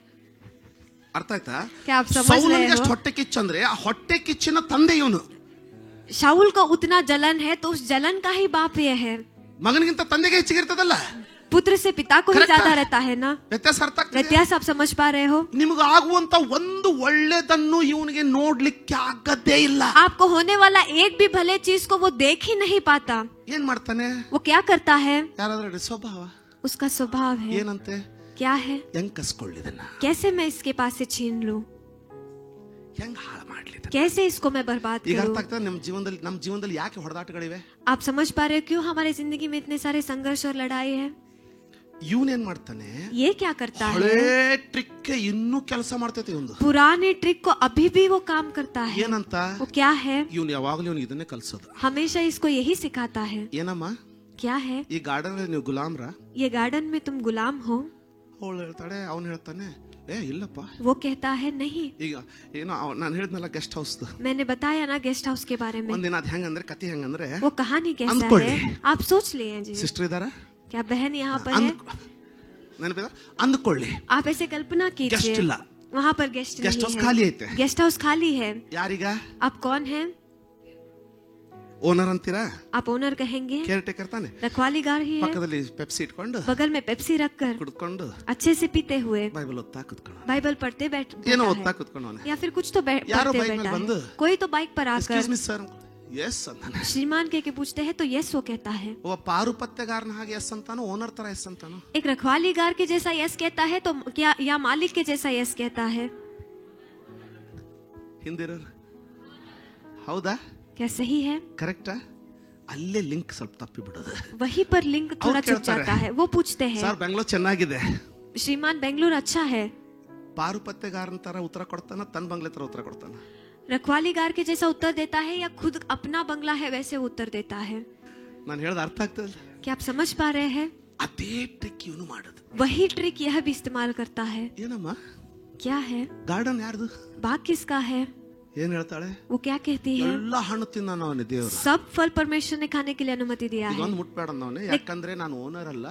S1: ಅರ್ಥ ಆಯ್ತಾ?
S2: क्या आप समझ रहे
S1: ಸೌಲನ್ಗೆ
S2: हो?
S1: ಅಷ್ಟು ಹೊಟ್ಟೆ ಕಿಚ್ಚಂದ್ರೆ ಆ ಹೊಟ್ಟೆ ಕಿಚ್ಚಿನ ತಂದೆ ಇವನು.
S2: शाहुल को उतना जलन है तो उस जलन का ही बाप ये है.
S1: ಮಗನಿಗಿಂತ ತಂದೆಗೆ ಹೆಚ್ಚಿಗಿರ್ತದಲ್ಲ,
S2: पुत्र से पिता को ही
S1: Correct.
S2: ज्यादा रहता है ना.
S1: ವ್ಯತ್ಯಾಸ ಅರ್ಥ ಆಗ್ತದೆ?
S2: व्यत्यास आप समझ पा रहे हो?
S1: ನಿಮಗೆ ಆಗುವಂತ ಒಂದು ಒಳ್ಳೆದನ್ನು ಇವನಿಗೆ ನೋಡ್ಲಿಕ್ಕೆ ಆಗದೇ ಇಲ್ಲ.
S2: आपको होने वाला एक भी भले चीज को वो देख ही नहीं पाता.
S1: ಏನ್ ಮಾಡ್ತಾನೆ?
S2: वो क्या करता है?
S1: ಯಾರಾದ್ರೂ ಸ್ವಭಾವ
S2: उसका स्वभाव है.
S1: ಏನಂತೆ?
S2: क्या है?
S1: ಹೆಂಗ್ ಕಸ್ಕೊಳ್ಳಿದನ್ನ,
S2: कैसे मैं इसके पास से छीन लूं,
S1: ಹೆಂಗ್ ಹಾಳು ಮಾಡ್ಲಿದ.
S2: कैसे इसको मैं बर्बाद
S1: ಈಗ ಅರ್ಥ
S2: करूं?
S1: ಆಗ್ತದೆ ನಮ್ಮ ಜೀವನದಲ್ಲಿ ಯಾಕೆ ಹೊಡೆದಾಟಗಳಿವೆ?
S2: आप समझ पा रहे हो क्यों हमारी जिंदगी में इतने सारे संघर्ष और लड़ाई है?
S1: ಇವನೇನ್ ಮಾಡ್ತಾನೆ?
S2: ये क्या करता
S1: ಹಳೇ
S2: है?
S1: ಟ್ರಿಕ್ ಇನ್ನೂ ಕೆಲಸ ಮಾಡ್ತೈತೆ ಇವನು.
S2: पुराने ट्रिक को अभी भी वो काम करता है.
S1: ಏನಂತ?
S2: वो क्या है?
S1: ಇವನು ಯಾವಾಗ್ಲೂ ಇವನಿಗೆ ಇದನ್ನೇ ಕಲ್ಸೋದು.
S2: हमेशा इसको यही सिखाता है.
S1: ಏನಮ್ಮ,
S2: क्या है?
S1: ಈ ಗಾರ್ಡನ್ ನೀವು ಗುಲಾಮ್ರ?
S2: ये गार्डन में तुम गुलाम हो.
S1: ಅವಳು ಹೇಳ್ತಾಳೆ, ಅವನು ಹೇಳ್ತಾನೆ, ಏ ಇಲ್ಲಪ್ಪ.
S2: वो कहता है नहीं.
S1: ಈಗ ಏನೋ ನಾನು ಹೇಳಿದ್ನಲ್ಲ ಗೆಸ್ಟ್ ಹೌಸ್,
S2: मैंने बताया ना गेस्ट हाउस के बारे में.
S1: ಒಂದಿನ ಅದ್ ಹೆಂಗಂದ್ರೆ ಕತಿ ಹೆಂಗಂದ್ರೆ,
S2: वो कहानी कैसा
S1: अंधकोड़ी।
S2: है आप सोच लिए जी.
S1: ಸಿಸ್ಟರ್ ಇದಾರ,
S2: क्या बहन यहाँ पर है?
S1: ನೆನಪಿದ ಅಂದ್ಕೊಳ್ಳಿ,
S2: आप ऐसे कल्पना
S1: ಗೆಸ್ಟ್
S2: कीजिए
S1: ಇಲ್ಲ,
S2: वहाँ पर गेस्ट
S1: ಗೆಸ್ಟ್ ಹೌಸ್
S2: नहीं
S1: ಖಾಲಿ
S2: है.
S1: ಐತೆ.
S2: गेस्ट हाउस खाली है.
S1: ಯಾರೀಗ
S2: आप कौन है?
S1: ಓನರ್ ಅಂತೀರಾ?
S2: आप ओनर कहेंगे.
S1: ಕೇರ್ ಟೇಕರ್ ತಾನೆ,
S2: रखवालीगार ही है.
S1: ಪಕ್ಕದಲ್ಲಿ ಪೆಪ್ಸಿ ಇಟ್ಕೊಂಡು
S2: बगल में पेप्सी रखकर
S1: ಕುಡ್ಕೊಂಡು
S2: अच्छे से पीते हुए
S1: ಬೈಬಲ್ ಓದ್ತಾ ಕುತ್ಕೊಂಡು,
S2: बाइबल पढ़ते
S1: ಏನೋ
S2: बैठा
S1: ಓದ್ತಾ
S2: है.
S1: ಕುತ್ಕೊಂಡವನೆ.
S2: या फिर कुछ तो
S1: यारो
S2: पढ़ते
S1: बाइक में
S2: बैठा
S1: बंद।
S2: है. कोई तो बाइक पर
S1: ಎಕ್ಸ್ಕ್ಯೂಸ್
S2: आकर
S1: ಮಿ ಸರ್, ಎಸ್ ಅಂತಾನೆ.
S2: श्रीमान के पूछते हैं तो यस वो कहता है.
S1: ಒಬ್ಬ ಪಾರುಪತ್ಯಗಾರನ ಹಾಗೆ ಎಸ್ ಅಂತಾನು, ಓನರ್ ತರ ಎಸ್ ಅಂತಾನು.
S2: एक रखवालीगार के जैसा यस कहता है तो क्या या मालिक के जैसा यस कहता है?
S1: ಹಿಂದಿರೋರು ಹೌದಾ?
S2: क्या सही है?
S1: ಕರೆಕ್ಟಾ? ಅಲ್ಲೇ ಲಿಂಕ್ ಸ್ವಲ್ಪ ತಪ್ಪಿ ಬಿಡೋದು.
S2: वहीं पर लिंक थोड़ा चुप जाता है. वो पूछते हैं
S1: ಸರ್ ಬೆಂಗಳೂರು ಚೆನ್ನಾಗಿದೆ,
S2: श्रीमान बेंगलुरु अच्छा है.
S1: ಪಾರುಪತ್ಯಗಾರನ ತರ ಉತ್ತರ ಕೊಡ್ತಾನ, ತನ್ನ ಬಂಗ್ಲೆ ತರ ಉತ್ತರ ಕೊಡ್ತಾನ.
S2: रखवालीगार के जैसा उत्तर देता है या खुद अपना बंगला है वैसे उत्तर देता है?
S1: ನಾನು ಹೇಳೋದು ಅರ್ಥ ಆಗ್ತದೆ?
S2: क्या आप समझ पा रहे हैं?
S1: ಅದೇ ಟ್ರಿಕ್ ಇವನು ಮಾಡೋದು.
S2: वही ट्रिक यह भी इस्तेमाल करता है.
S1: ಏನಮ್ಮ
S2: क्या है?
S1: ಗಾರ್ಡನ್ ಯಾರ್ದು?
S2: बाग किसका है?
S1: ಏನ್ ಹೇಳ್ತಾಳೆ?
S2: वो क्या कहती है?
S1: ಎಲ್ಲ ಹಣ್ಣು ತಿನ್ನವನೇ ದೇವರು.
S2: सब फल परमेश्वर ने खाने के लिए अनुमति दिया है.
S1: ಇದೊಂದು ಮುಟ್ಬೇಡ ಅನ್ನವನೇ, ಯಾಕಂದ್ರೆ ನಾನು ಓನರ್ ಅಲ್ಲ,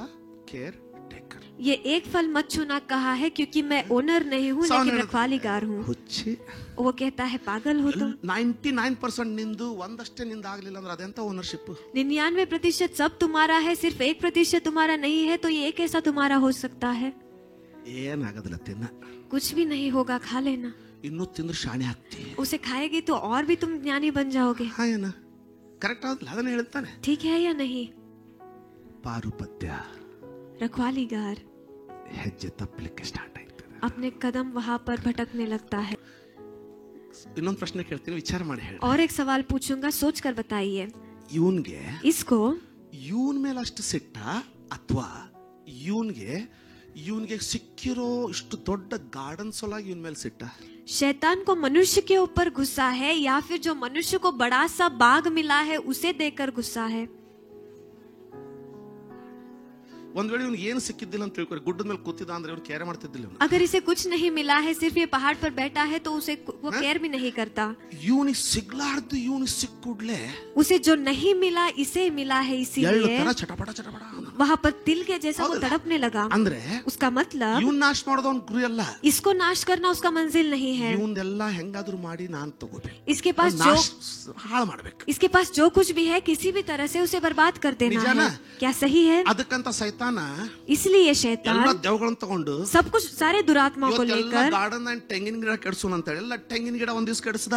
S1: ಕೇರ್ ಟೇಕರ್.
S2: ये एक फल मत छूना कहा है क्योंकि मैं ओनर नहीं हूँ लेकिन रखवालीगार हूँ.
S1: ಹುಚ್ಚಿ.
S2: वो कहता है पागल हो तुम.
S1: 99% ನಿಂದು, ಒಂದಷ್ಟೇ ನಿಂದ ಆಗ್ಲಿಲ್ಲ ಅಂದ್ರೆ ಅದೆಂತ ಓನರ್ಶಿಪ್?
S2: 99% सब तुम्हारा है, सिर्फ 1% तुम्हारा नहीं है, तो ये कैसा तुम्हारा हो सकता है?
S1: ಏನಾಗದಿಲ್ಲ, ತಿನ್ನ.
S2: कुछ भी नहीं होगा, खा लेना.
S1: ಇನ್ನೂ ತಿಂದ್ರೆ ಶಾಣೆ ಆಗ್ತಿ.
S2: उसे खाएगी तो और भी तुम ज्ञानी बन जाओगे.
S1: ಹಾ, ಏನ ಕರೆಕ್ಟ್ ಆದ್ಲ? ಅದನ್ನ ಹೇಳ್ತಾನೆ.
S2: ठीक है या नहीं?
S1: ಪಾರುಪತ್ಯ
S2: रखवालीगार
S1: ಹೆಜ್ಜೆ ತಪ್ಪಲಿಕ್ಕೆ ಸ್ಟಾರ್ಟ್ ಆಯ್ತದೆ.
S2: अपने कदम वहाँ पर भटकने लगता है.
S1: ಇನ್ನೊಂದು ಪ್ರಶ್ನೆ ಕೇಳ್ತೀನಿ, ವಿಚಾರ ಮಾಡಿ ಹೇಳಿ.
S2: और एक सवाल पूछूंगा, सोच कर बताइए.
S1: ಇವನ್ಗೆ
S2: इसको
S1: ಇವನ್ ಮೇಲೆ ಅಷ್ಟು ಸಿಟ್ಟ ಅಥವಾ ಇವನ್ಗೆ ಸಿಕ್ಕಿರೋ ಇಷ್ಟು ದೊಡ್ಡ ಗಾರ್ಡನ್ ಸೊಲಾಗಿ ಇವನ್ ಮೇಲೆ ಸಿಟ್ಟ?
S2: शैतान को मनुष्य के ऊपर गुस्सा है या फिर जो मनुष्य को बड़ा सा बाग मिला है उसे देखकर गुस्सा है?
S1: ಒಂದ್ ವೇಳೆ ಇವ್ನಿಗೆ ಏನು ಸಿಕ್ಕಿದ್ದಿಲ್ಲ ಅಂತ ತಿಳ್ಕೊರಿ, ಗುಡ್ಡದ ಮೇಲೆ ಕೂತಿದ್ದ ಅಂದ್ರೆ ಇವ್ನು ಕೇರ್ ಮಾಡ್ತಿದ್ದಿಲ್ಲ.
S2: अगर इसे कुछ नहीं मिला है, सिर्फ ये पहाड़ पर बैठा है, तो उसे वो केयर भी नहीं करता.
S1: ಇವನಿಗೆ ಸಿಗ್ಲಾರ್ದು ಇವನಿಗೆ ಸಿಕ್ಕುಡ್ಲೆ
S2: उसे जो नहीं मिला इसे मिला है,
S1: ಎಳ್ಳು
S2: इसीलिए
S1: ತರ ಚಟಪಟ ಚಟಪಟ
S2: वहाँ पर तिल के जैसा वो तड़पने लगा.
S1: ಅಂದ್ರೆ
S2: उसका मतलब
S1: ಇವನ್ ನಾಶ ಮಾಡೋದವನ್ ಗುರಿ ಅಲ್ಲ,
S2: इसको नाश करना उसका मंजिल नहीं है.
S1: ಇವನ್ನೆಲ್ಲ ಹೆಂಗಾದ್ರೂ ಮಾಡಿ ನಾನ್ ತಗೋಬೇಕು,
S2: इसके पास जो
S1: ಹಾಳು ಮಾಡ್ಬೇಕು.
S2: इसके पास जो कुछ भी है किसी भी तरह से उसे बर्बाद कर देना
S1: निजाना?
S2: है. क्या सही है?
S1: ಅದಕ್ಕಂತ ಸೈತಾನ
S2: इसलिए
S1: ಎಲ್ಲ
S2: शैतान
S1: ದೇವಗಳನ್ನ ತಗೊಂಡು
S2: सब कुछ सारे दुरात्मा को लेकर
S1: ಗಾರ್ಡನ್ ಅಂಡ್ ತೆಂಗಿನ ಗಿಡ ಕೆಡ್ಸೋಣ ಅಂತ ಹೇಳಿ ಎಲ್ಲ ತೆಂಗಿನ ಗಿಡ ಒಂದ್ ದಿವ್ಸ ಕೆಡಿಸ್ದ,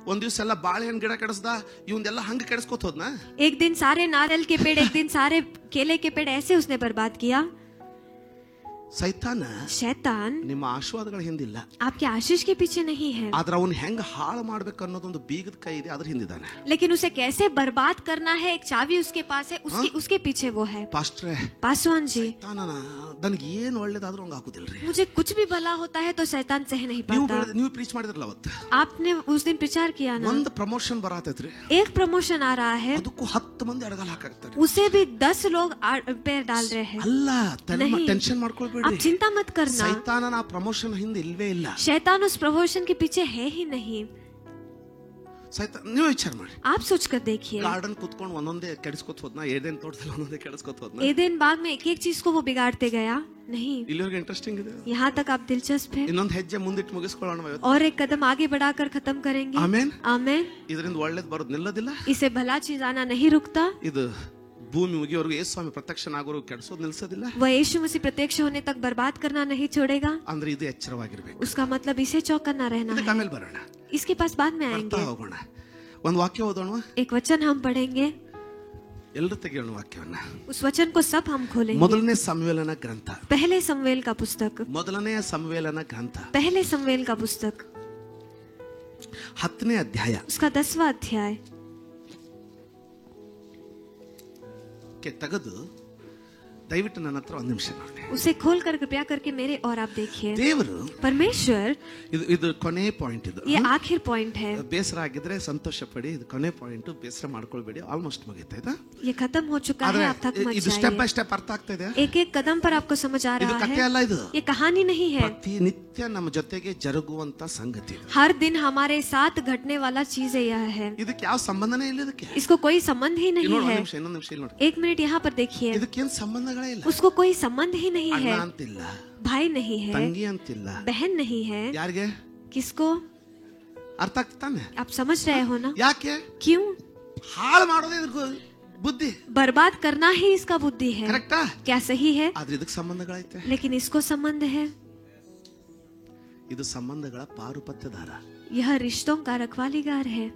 S1: ಒಂದ್ ದಿವ್ಸ ಎಲ್ಲ ಬಾಳೆಹಣ್ಣು ಗಿಡ ಕೆಡಿಸ್ದ, ಇವನ್ನೆಲ್ಲ ಹಂಗ ಕೆಡಿಸ್ಕೊತ ಹೋದ್ನ.
S2: एक दिन सारे नारियल के पेड़, एक दिन सारे केले के पेड़, ऐसे उसने बर्बाद किया.
S1: ಸೈತಾನ
S2: शैतान
S1: ನಿಮ್ಮ ಆಶೀರ್ವಾದಗಳ ಹಿಂದಿಲ್ಲ,
S2: आपके आशीष के पीछे नहीं है,
S1: ಆದ್ರೆ ಅವನ್ ಹೆಂಗ್ ಹಾಳು ಮಾಡ್ಬೇಕು ಅನ್ನೋದೊಂದು ಬೀಗದ ಕೈ ಇದೆ, ಅದ್ರ ಹಿಂದಿದ್ದಾನೆ.
S2: लेकिन उसे कैसे बर्बाद करना है एक चाबी उसके पास है, उसके पीछे वो है.
S1: ಪಾಸ್ಟ್ರೆ,
S2: पासवान जी,
S1: ನನಗೆ ಏನ್ ಒಳ್ಳೇದಾದ್ರೂ ಹಂಗ ಆಗುದಿಲ್ರಿ.
S2: मुझे कुछ भी भला होता है तो शैतान सह नहीं पाता.
S1: ನೀವು ಪ್ರೀಚ್ ಮಾಡಿದ್ರಲ್ಲ ಅವತ್ತು,
S2: आपने उस दिन प्रचार किया ना,
S1: ಒಂದು ಪ್ರಮೋಷನ್ ಬರತೈತ್ರಿ,
S2: एक प्रमोशन आ रहा है,
S1: ಅದಕ್ಕೂ 10 ಮಂದಿ ಅಡಗಲ್ ಹಾಕಾಕ್ತಾರೆ.
S2: उसे भी 10 लोग पैर डाल रहे हैं.
S1: ಅಲ್ಲ,
S2: नहीं.
S1: ಟೆನ್ಷನ್ ಮಾಡ್ಕೊಳ್ಬೇಡಿ,
S2: आप चिंता मत करना.
S1: ಸೈತಾನನ ಆ ಪ್ರಮೋಷನ್ ಹಿಂದೆ ಇಲ್ವೇ ಇಲ್ಲ.
S2: शैतान उस प्रमोशन के पीछे है ही नहीं.
S1: ಸೈತಾನ, ನೀವು ವಿಚಾರ ಮಾಡಿ.
S2: आप सोच कर देखिए,
S1: ಗಾರ್ಡನ್ ಕುತ್ಕೊಂಡು ಒಂದೊಂದೇ ಕೆಡಿಸ್ಕೊತ ಹೋದ್ನ, ಏದೇನ್ ತೋಟದಲ್ಲಿ ಒಂದೊಂದೇ ಕೆಡಿಸ್ಕೊತ ಹೋದ್ನ.
S2: एदेन बाग में एक एक चीज को वो बिगाड़ते गया नहीं.
S1: ಇಲ್ಲಿವರೆಗೆ ಇಂಟ್ರೆಸ್ಟಿಂಗ್ ಇದೆ.
S2: यहाँ तक आप दिलचस्प है.
S1: ಇನ್ನೊಂದು ಹೆಜ್ಜೆ ಮುಂದಿಟ್ಟು ಮುಗಿಸ್ಕೊಳ್ಳೋಣ ಇವತ್ತು.
S2: और एक कदम आगे बढ़ाकर खत्म करेंगे.
S1: ಆಮೇನ್.
S2: आमेन.
S1: ಇದರಿಂದ ಒಳ್ಳೇದು ಬರೋದು ನಿಲ್ಲೋದಿಲ್ಲ.
S2: इसे भला चीज आना नहीं रुकता.
S1: ಇದು ಭೂಮಿ ಮುಗಿಯೋವರೆಗೂ ಯೇಸು ಸ್ವಾಮಿ ಪ್ರತ್ಯಕ್ಷನಾಗೋರು ಕೆಡಿಸೋದು ನಿಲ್ಸೋದಿಲ್ಲ.
S2: वह यीशु मसीह प्रत्यक्ष होने तक बर्बाद करना नहीं छोड़ेगा.
S1: ಅಂದ್ರೆ ಇದು ಎಚ್ಚರವಾಗಿರ್ಬೇಕು.
S2: उसका मतलब इसे चौकन्ना रहना
S1: ಇದಕ್ಕೆ
S2: है.
S1: ಆಮೇಲೆ ಬರೋಣ,
S2: इसके पास बाद में
S1: ಬರ್ತಾ
S2: आएंगे.
S1: ಹೋಗೋಣ. ಒಂದು ವಾಕ್ಯ ಓದೋಣ,
S2: एक वचन हम पढ़ेंगे,
S1: ಎಲ್ಲರೂ ತೆಗೆಯೋಣ ವಾಕ್ಯವನ್ನ.
S2: उस वचन को सब हम खोलेंगे.
S1: ಮೊದಲನೇ ಸಮುವೇಲನ ಗ್ರಂಥ,
S2: पहले समवेल का पुस्तक,
S1: ಮೊದಲನೆಯ ಸಮುವೇಲನ ಗ್ರಂಥ,
S2: पहले समवेल का पुस्तक,
S1: 10ನೇ ಅಧ್ಯಾಯ
S2: उसका 10वां अध्याय
S1: ಕ್ಕೆ ತೆಗೆದು ದಯವಿಟ್ಟು ನನ್ನ ಹತ್ರ ಒಂದು ನಿಮಿಷ ನೋಡಿ.
S2: उसे खोलकर कृपया करके मेरे और आप देखिए.
S1: ದೇವರು,
S2: परमेश्वर,
S1: ಇದು ಕೊನೆ ಪಾಯಿಂಟ್, ಇದು
S2: ये आखिर पॉइंट है.
S1: ಬೇಸರ ಆಗಿದ್ರೆ ಸಂತೋಷ ಪಡಿ, ಇದು ಕೊನೆ ಪಾಯಿಂಟ್, ಬೇಸರ ಮಾಡ್ಕೊಳ್ಬೇಡಿ, ಆಲ್ಮೋಸ್ಟ್ ಮುಗಿತಾ.
S2: ये खत्म हो चुका है, आप थक मत
S1: ಇದು ಸ್ಟೆಪ್ ಬೈ
S2: जाइए.
S1: ಸ್ಟೆಪ್ ಅರ್ಥ ಆಗ್ತಾ ಇದೆ.
S2: एक एक कदम पर आपको समझ आ
S1: ಇದು
S2: रहा
S1: ಕಥೆ
S2: है.
S1: ಅಲ್ಲ, ಇದು
S2: ये कहानी नहीं है.
S1: ಪ್ರತಿನಿತ್ಯ ನಮ್ಮ ಜೊತೆಗೆ ಜರುಗುವಂತ ಸಂಗತಿ.
S2: हर दिन हमारे साथ घटने वाला चीज यह है.
S1: ಇದಕ್ಕೆ ಯಾವ ಸಂಬಂಧನೇ ಇಲ್ಲ. ಇದಕ್ಕೆ
S2: इसको कोई संबंध ही नहीं
S1: ಇನ್ನೊಂದು
S2: है.
S1: ನಿಮಿಷ, ಇನ್ನೊಂದು ನಿಮಿಷ ಇಲ್ಲಿ ನೋಡಿ.
S2: एक मिनट यहाँ पर देखिए,
S1: ಇದಕ್ಕೇನು ಸಂಬಂಧಗಳೇ ಇಲ್ಲ.
S2: उसको कोई संबंध ही नहीं
S1: ಅಣ್ಣ
S2: है.
S1: ಅಂತಿಲ್ಲ,
S2: भाई नहीं है,
S1: ತಂಗಿ ಅಂತಿಲ್ಲ,
S2: बहन नहीं है.
S1: ಯಾರಿಗೆ
S2: किसको?
S1: ಅರ್ಥ ಆಗ್ತಾನೆ?
S2: आप समझ रहे हो ना?
S1: ಯಾಕೆ
S2: क्यों?
S1: ಹಾಳು ಮಾಡೋದೇ ಇದ್ರ ಬುದ್ಧಿ.
S2: बर्बाद करना ही इसका बुद्धि है.
S1: ಕರೆಕ್ಟಾ?
S2: क्या सही है?
S1: ಆದ್ರೆ ಇದಕ್ಕೆ ಸಂಬಂಧಗಳೈತೆ.
S2: लेकिन इसको संबंध है.
S1: ಇದು ಸಂಬಂಧಗಳ ಪಾರುಪತ್ಯದಾರ.
S2: यह रिश्तों का रखवालीगार है.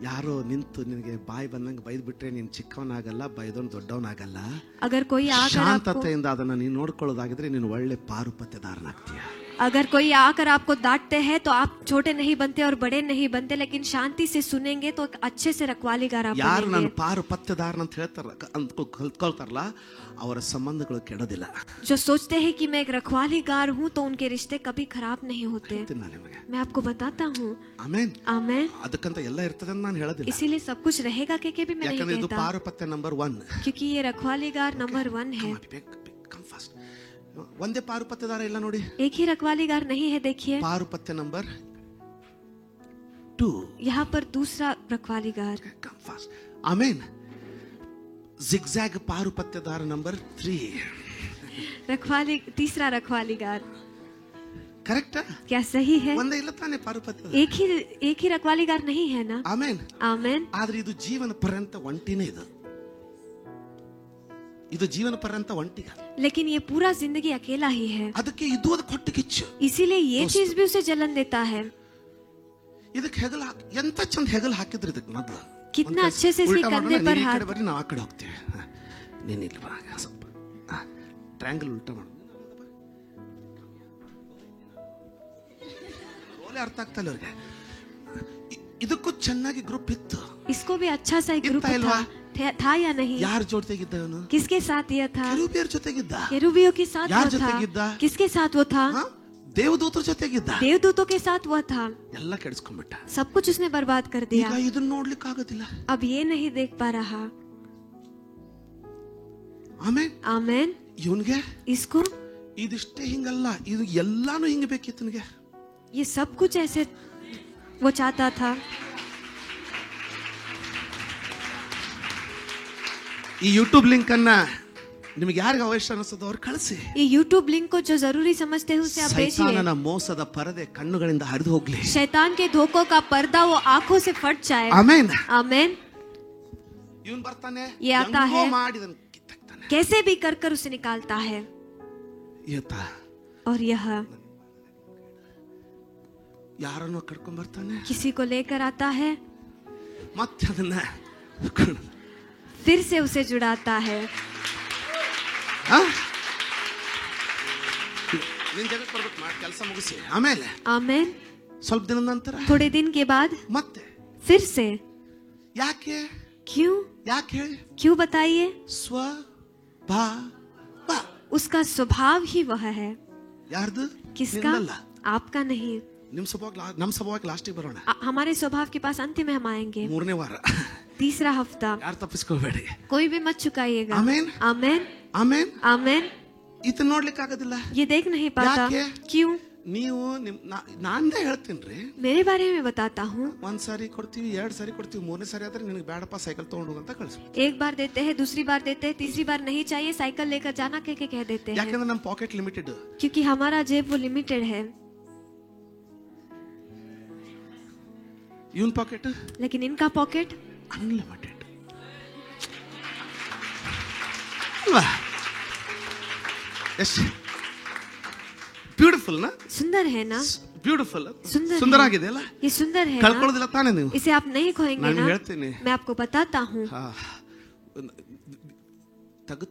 S1: ಯಾರೋ ನಿಂತು ನಿನಗೆ ಬಾಯಿ ಬಂದಂಗೆ ಬೈದ್ ಬಿಟ್ರೆ ನೀನ್ ಚಿಕ್ಕವನಾಗಲ್ಲ, ಬೈದವನ್ ದೊಡ್ಡವನಾಗಲ್ಲ.
S2: अगर कोई आकर आपको
S1: ಶಾಂತತೆಯಿಂದ ಅದನ್ನ ನೀನು ನೋಡ್ಕೊಳ್ಳೋದಾಗಿದ್ರೆ ನೀನು ಒಳ್ಳೆ ಪಾರುಪತ್ಯದಾರನಾಗ್ತೀಯ.
S2: अगर कोई आकर आपको डांटते हैं तो आप छोटे नहीं बनते और बड़े नहीं बनते, लेकिन शांति से सुनेंगे तो एक अच्छे से रखवालीगार आप
S1: ಯಾರು ನಾನು
S2: बनेंगे।
S1: ಪಾರು ಪತ್ತೆದಾರ ಅಂತ ಹೇಳ್ತಾರ ಕಲ್ತ್ಕೊಳ್ತಾರಲ್ಲ ಅವರ ಸಂಬಂಧಗಳು ಕೆಡೋದಿಲ್ಲ.
S2: जो सोचते हैं कि मैं एक रखवालीगार हूँ तो उनके रिश्ते कभी खराब नहीं होते।
S1: ಹೇಳ್ತೀನಿ ನಾನು ನಿಮಗೆ.
S2: मैं आपको बताता हूँ।
S1: ಆಮೇನ್.
S2: आमेन।
S1: ಅದಕ್ಕಂತ ಎಲ್ಲ ಇರ್ತದೆ ಅಂತ ನಾನು ಹೇಳೋದಿಲ್ಲ.
S2: इसीलिए सब कुछ रहेगा के भी मैं नहीं
S1: ಯಾಕಂದ್ರೆ ಇದು
S2: कहता,
S1: ಪಾರು ಪತ್ತೆ ನಂಬರ್ 1.
S2: क्योंकि ये रखवालीगार नंबर 1 है।
S1: Come fast. ಒಂದೇ ಪಾರು ಪತ್ತೆದಾರ ಇಲ್ಲ ನೋಡಿ.
S2: एक ही रखवालीगार नहीं है, देखिए
S1: ಪಾರು ಪತ್ತೆ ನಂಬರ್ 2.
S2: यहाँ पर दूसरा रखवालीगार।
S1: Come fast. ಆಮೇನ್. ಜಿಗ್ಜಾಗ್ ಪಾರು ಪತ್ತೆದಾರ ನಂಬರ್ 3.
S2: तीसरा रखवालीगार।
S1: ಕರೆಕ್ಟಾ?
S2: क्या सही है?
S1: ಒಂದೇ ಇಲ್ಲ ತಾನೇ ಪಾರು ಪತ್ತೆ.
S2: एक ही रखवालीगार नहीं है ना?
S1: ಆಮೇನ್.
S2: आमेन।
S1: ಆದ್ರೆ ಇದು ಜೀವನ ಪರ್ಯಂತ ಒಂಟಿನೇ ಇದು ಜೀವನ ಪರ್ಯಂತ ಒಂಟಿಗ.
S2: लेकिन ये पूरा जिंदगी अकेला ही है,
S1: ಅದಕ್ಕೆ ಇದು ಅದು ಕೊಟ್ಟು ಕಿಚ್ಚು.
S2: इसीलिए ये चीज भी उसे जलन देता है।
S1: ಇದಕ್ಕೆ ಹೆಗಲ ಎಂತ ಚಂದ ಹೆಗಲ ಹಾಕಿದ್ರಿ ಇದಕ್ಕೆ ಮೊದಲು.
S2: कितना अच्छे से इसके कंधे पर हाथ।
S1: ಬರೀ ನಾವು ಆ ಕಡೆ ಹೋಗ್ತೀವಿ. ನೀನು ಇಲ್ಲಿ ಬಾ ಸ್ವಲ್ಪ. ಟ್ರಯಾಂಗಲ್ ಉಲ್ಟಾ ಮಾಡು. ರೋಲೆ ಅರ್ಥ ಆಗ್ತಾ ಇಲ್ಲ ಅವ್ರಿಗೆ. ಇದಕ್ಕೂ ಚೆನ್ನಾಗಿ ಗ್ರೂಪ್ ಇತ್ತು.
S2: इसको भी अच्छा सा एक ग्रुप
S1: ಇಲ್ವಾ?
S2: था या नहीं?
S1: ಯಾರ ಜೊತೆಗಿದ್ದ ಅವನು?
S2: किसके साथ यह था?
S1: ಕೆರೂಬಿಯರ ಜೊತೆಗಿದ್ದ.
S2: केरूबियों के साथ
S1: ಯಾರ
S2: वो था।
S1: ಜೊತೆಗಿದ್ದ?
S2: किसके साथ वो था?
S1: ದೇವದೂತರ ಜೊತೆಗಿದ್ದ.
S2: देवदूतों के साथ वो था।
S1: ಎಲ್ಲ ಕೆಡಿಸ್ಕೊಂಡ್ಬಿಟ್ಟ.
S2: सब कुछ उसने बर्बाद कर दिया।
S1: ಈಗ ಇದನ್ನ ನೋಡ್ಲಿಕ್ಕೆ ಆಗೋದಿಲ್ಲ.
S2: अब ये नहीं देख पा रहा।
S1: ಆಮೇನ್.
S2: आमेन।
S1: ಇವನ್ಗೆ
S2: इसको
S1: ಇದಿಷ್ಟೇ ಹಿಂಗಲ್ಲ, ಇದು ಎಲ್ಲಾನು ಹಿಂಗ ಬೇಕಿತ್ತು ನನಗೆ.
S2: ये सब कुछ ऐसे वो चाहता था।
S1: ಈ ಯೂಟ್ಯೂಬ್ ಲಿಂಕ್ ಅನ್ನ ನಿಮಗೆ ಯಾರಿಗೆ ಅವಶ್ಯ ಅನಿಸ್ತದೋ ಅವ್ರು ಕಳಿಸಿ.
S2: ये YouTube लिंक को जो जरूरी समझते हैं उसे आप भेजिए।
S1: ಸೈತಾನನ ಮೋಸದ ಪರದೆ ಕಣ್ಣುಗಳಿಂದ ಹರಿದು ಹೋಗ್ಲಿ.
S2: शैतान के धोखों का पर्दा वो आंखों से फट जाए।
S1: ಆಮೇನ್.
S2: आमेन।
S1: ಇವನ್ ಬರ್ತಾನೆ,
S2: ये आता
S1: ಹೆಂಗೋ
S2: है,
S1: ಮಾಡಿದನ್ ಕಿತ್ತಾಕ್ತಾನೆ.
S2: कैसे भी कर कर उसे निकालता है।
S1: ಈತ
S2: और यह
S1: ಯಾರನ್ನು ಕರ್ಕೊಂಡ್ ಬರ್ತಾನೆ,
S2: किसी को लेकर आता है,
S1: ಮತ್ತೆ ಅದನ್ನ
S2: फिर से उसे जुड़ाता है।
S1: ನಿನ್ ಜಗತ್ ಬರ್ಬೇಕು ಮಾಡಿ ಕೆಲಸ ಮುಗಿಸಿ. ಆಮೇಲೆ
S2: आमेन।
S1: ಸ್ವಲ್ಪ ದಿನದ ನಂತರ
S2: थोड़े दिन के बाद
S1: ಮತ್ತೆ
S2: फिर से।
S1: ಯಾಕೆ
S2: क्यों?
S1: ಯಾಕೆ ಹೇಳಿ?
S2: क्यों बताइए?
S1: ಸ್ವಭಾವ.
S2: उसका स्वभाव ही वह है।
S1: ಯಾರ್ದು?
S2: किसका?
S1: ನಿಂದಲ್ಲ.
S2: आपका नहीं।
S1: ನಿಮ್ ಸ್ವಭಾವ ನಮ್ ಸ್ವಭಾವಕ್ಕೆ ಲಾಸ್ಟಿಗೆ ಬರೋಣ.
S2: हमारे स्वभाव के पास अंतिम में हम आएंगे।
S1: 3ನೇ ವಾರ.
S2: तीसरा हफ्ता।
S1: ಯಾರು ತಪ್ಪಿಸ್ಕೋಬೇಡಿ.
S2: कोई भी मत चुकाइएगा।
S1: आमेन।
S2: आमेन।
S1: ಆಮೇನ್.
S2: आमेन।
S1: ಇದನ್ನ ನೋಡ್ಲಿಕ್ಕೆ ಆಗೋದಿಲ್ಲ.
S2: ये देख नहीं पाता।
S1: ಯಾಕೆ?
S2: क्यों?
S1: ನೀವು ನಾನೇ ಹೇಳ್ತೀನಿ.
S2: मेरे बारे में बताता हूँ।
S1: ಒಂದ್ ಸಾರಿ ಕೊಡ್ತೀವಿ, 2 ಸಾರಿ ಕೊಡ್ತೀವಿ, 3ನೇ ಸಾರಿ ಆದ್ರೆ ನಿನಗೆ ಬೇಡಪ್ಪ ಸೈಕಲ್ ತಗೊಂಡು ಹೋಗು ಅಂತ ಕಳಿಸ್ಬಿಟ್ಟು.
S2: एक बार देते हैं, दूसरी बार देते हैं, तीसरी बार नहीं चाहिए साइकिल लेकर जाना कह देते हैं।
S1: ಯಾಕಂದ್ರೆ ನಮ್ಮ ಪಾಕೆಟ್ ಲಿಮಿಟೆಡ್.
S2: क्योंकि हमारा जेब वो लिमिटेड है।
S1: ಇವನ್ ಪಾಕೆಟ್,
S2: लेकिन इनका पॉकेट
S1: ಅನ್ಲಿಮಿಟೆಡ್ ಅಲ್ವಾ? ಎಷ್ಟು ಬ್ಯೂಟಿಫುಲ್ ನಾ?
S2: सुंदर है ना?
S1: ಬ್ಯೂಟಿಫುಲ್.
S2: सुंदर
S1: ಸುಂದರ
S2: है।
S1: ಆಗಿದೆ ಅಲ್ಲ?
S2: ये सुंदर है ना?
S1: ಕಳ್ಕೊಳ್ಳೋದಿಲ್ಲ ತಾನೇ ನೀವು?
S2: इसे आप नहीं खोएंगे
S1: ನಾನು
S2: ना?
S1: ಹೇಳ್ತೀನಿ.
S2: मैं आपको बताता हूँ।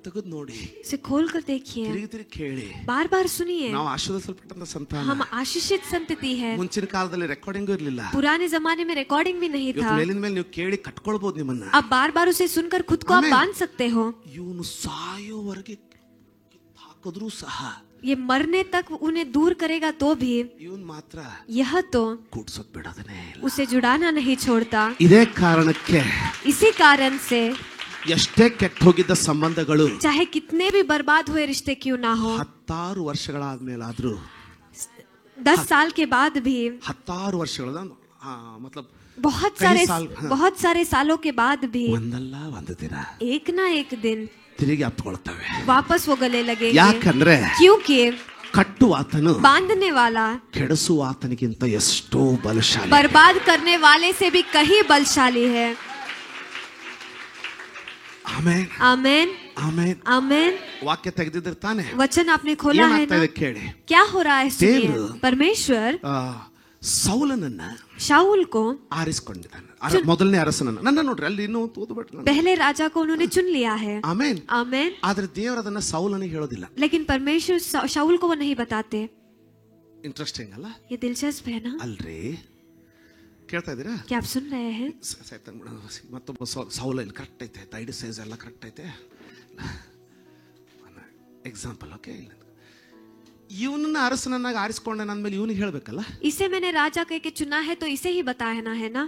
S1: ತೆಗೆದು ನೋಡಿ,
S2: इसे खोल कर देखिए,
S1: ತಿರುಗಿ ಕೇಳಿ.
S2: बार बार सुनिए।
S1: ನಾವು ಆಶೀರ್ವದಿಸಲ್ಪಟ್ಟಂತ ಸಂತಾನ.
S2: हम आशीषित संतति है।
S1: ಮುಂಚಿನ ಕಾಲದಲ್ಲಿ ರೆಕಾರ್ಡಿಂಗ್ ಇರಲಿಲ್ಲ.
S2: पुराने जमाने में रिकॉर्डिंग भी नहीं था।
S1: ಮೇಲಿನ ಮೇಲೆ ನೀವು ಕೇಳಿ ಕಟ್ಕೊಳ್ಬಹುದು ನಿಮ್ಮನ್ನ.
S2: अब बार बार उसे सुनकर खुद को आप
S1: आमेन।
S2: बांध सकते हो।
S1: ಇವನು ಸಾಯೋವರೆಗೆ ಹಾಕಿದ್ರು ಸಹ
S2: ये मरने तक उन्हें दूर करेगा तो भी
S1: ಇವನ್ ಮಾತ್ರ
S2: यह तो
S1: ಕೂಡ್ಸೋದ್ ಬಿಡೋದನೇ ಇಲ್ಲ.
S2: उसे जुड़ाना नहीं छोड़ता।
S1: ಇದೇ ಕಾರಣಕ್ಕೆ
S2: इसी कारण से
S1: ಎಷ್ಟೇ ಕೆಟ್ಟ ಹೋಗಿದ್ದ ಸಂಬಂಧಗಳು
S2: चाहे कितने भी बर्बाद हुए रिश्ते क्यों ना हो,
S1: 16 ವರ್ಷಗಳಾದ್ಮೇಲಾದ್ರೂ
S2: 10 साल के बाद भी
S1: 16 ವರ್ಷಗಳ मतलब
S2: बहुत
S1: कई
S2: सारे
S1: साल, हाँ।
S2: बहुत सारे सालों के बाद भी
S1: ಒಂದಲ್ಲ ಒಂದು ದಿನ
S2: एक ना एक दिन
S1: ತಿರುಗಿ ಅಪ್ಕೊಳ್ತವೆ.
S2: वापस वो गले लगेंगे।
S1: ಯಾಕಂದ್ರೆ
S2: क्योंकि
S1: ಕಟ್ಟುವಾತನು
S2: बांधने वाला
S1: ಕೆಡಿಸುವಾತನಿಗಿಂತ ಎಷ್ಟೋ ಬಲಶಾಲಿ.
S2: बर्बाद करने वाले से भी कहीं बलशाली है।
S1: ಆಮೇನ್.
S2: आमेन।
S1: ಆಮೇನ್.
S2: आमेन।
S1: ವಾಕ್ಯ ತೆಗೆದಿದ್ರೆ ತಾನೆ
S2: वचन आपने खोला है
S1: ಏನಾಗ್ತಾ
S2: ना?
S1: ಇದೆ ಕೇಳಿ.
S2: क्या हो रहा है सुनिए।
S1: देव
S2: परमेश्वर
S1: ಸೌಲನನ್ನ
S2: शाऊल को
S1: ಆರಿಸಿಕೊಂಡಿದ್ದಾನೆ. ಮೊದಲನೇ ಅರಸನನ್ನ. ನನ್ನ ನೋಡ್ರಿ ಅಲ್ಲಿ ಇನ್ನೂ ಓದ್ಬಿಟ್ಟು.
S2: पहले राजा को उन्होंने चुन लिया है।
S1: ಆಮೇನ್.
S2: आमेन।
S1: ಆದ್ರೆ ದೇವರು ಅದನ್ನ ಸೌಲನಿಗೆ ಹೇಳೋದಿಲ್ಲ.
S2: लेकिन परमेश्वर शाऊल को वो नहीं बताते।
S1: ಇಂಟ್ರೆಸ್ಟಿಂಗ್ ಅಲ್ಲ?
S2: ये दिलचस्प है ना?
S1: ಅಲ್ರಿ, ಕೇಳ್ತಾ ಇದ್ದೀರಾ?
S2: क्या आप सुन रहे हैं?
S1: ಮತ್ತೊಬ್ಬ ಸೌಲ ಇಲ್ಲಿ ಕರೆಕ್ಟ್ ಐತೆ, ಐಡಿ ಸೈಜ್ ಎಲ್ಲ ಕರೆಕ್ಟ್ ಐತೆ. ಎಕ್ಸಾಂಪಲ್, ಓಕೆ, ಇವನನ್ನ ಅರಸನನ್ನಾಗಿ ಆರಿಸ್ಕೊಂಡೆ ಅಂದ್ಮೇಲೆ ಇವನಿಗೆ ಹೇಳ್ಬೇಕಲ್ಲ?
S2: इसे मैंने राजा कह के चुना है तो इसे ही बताना है ना?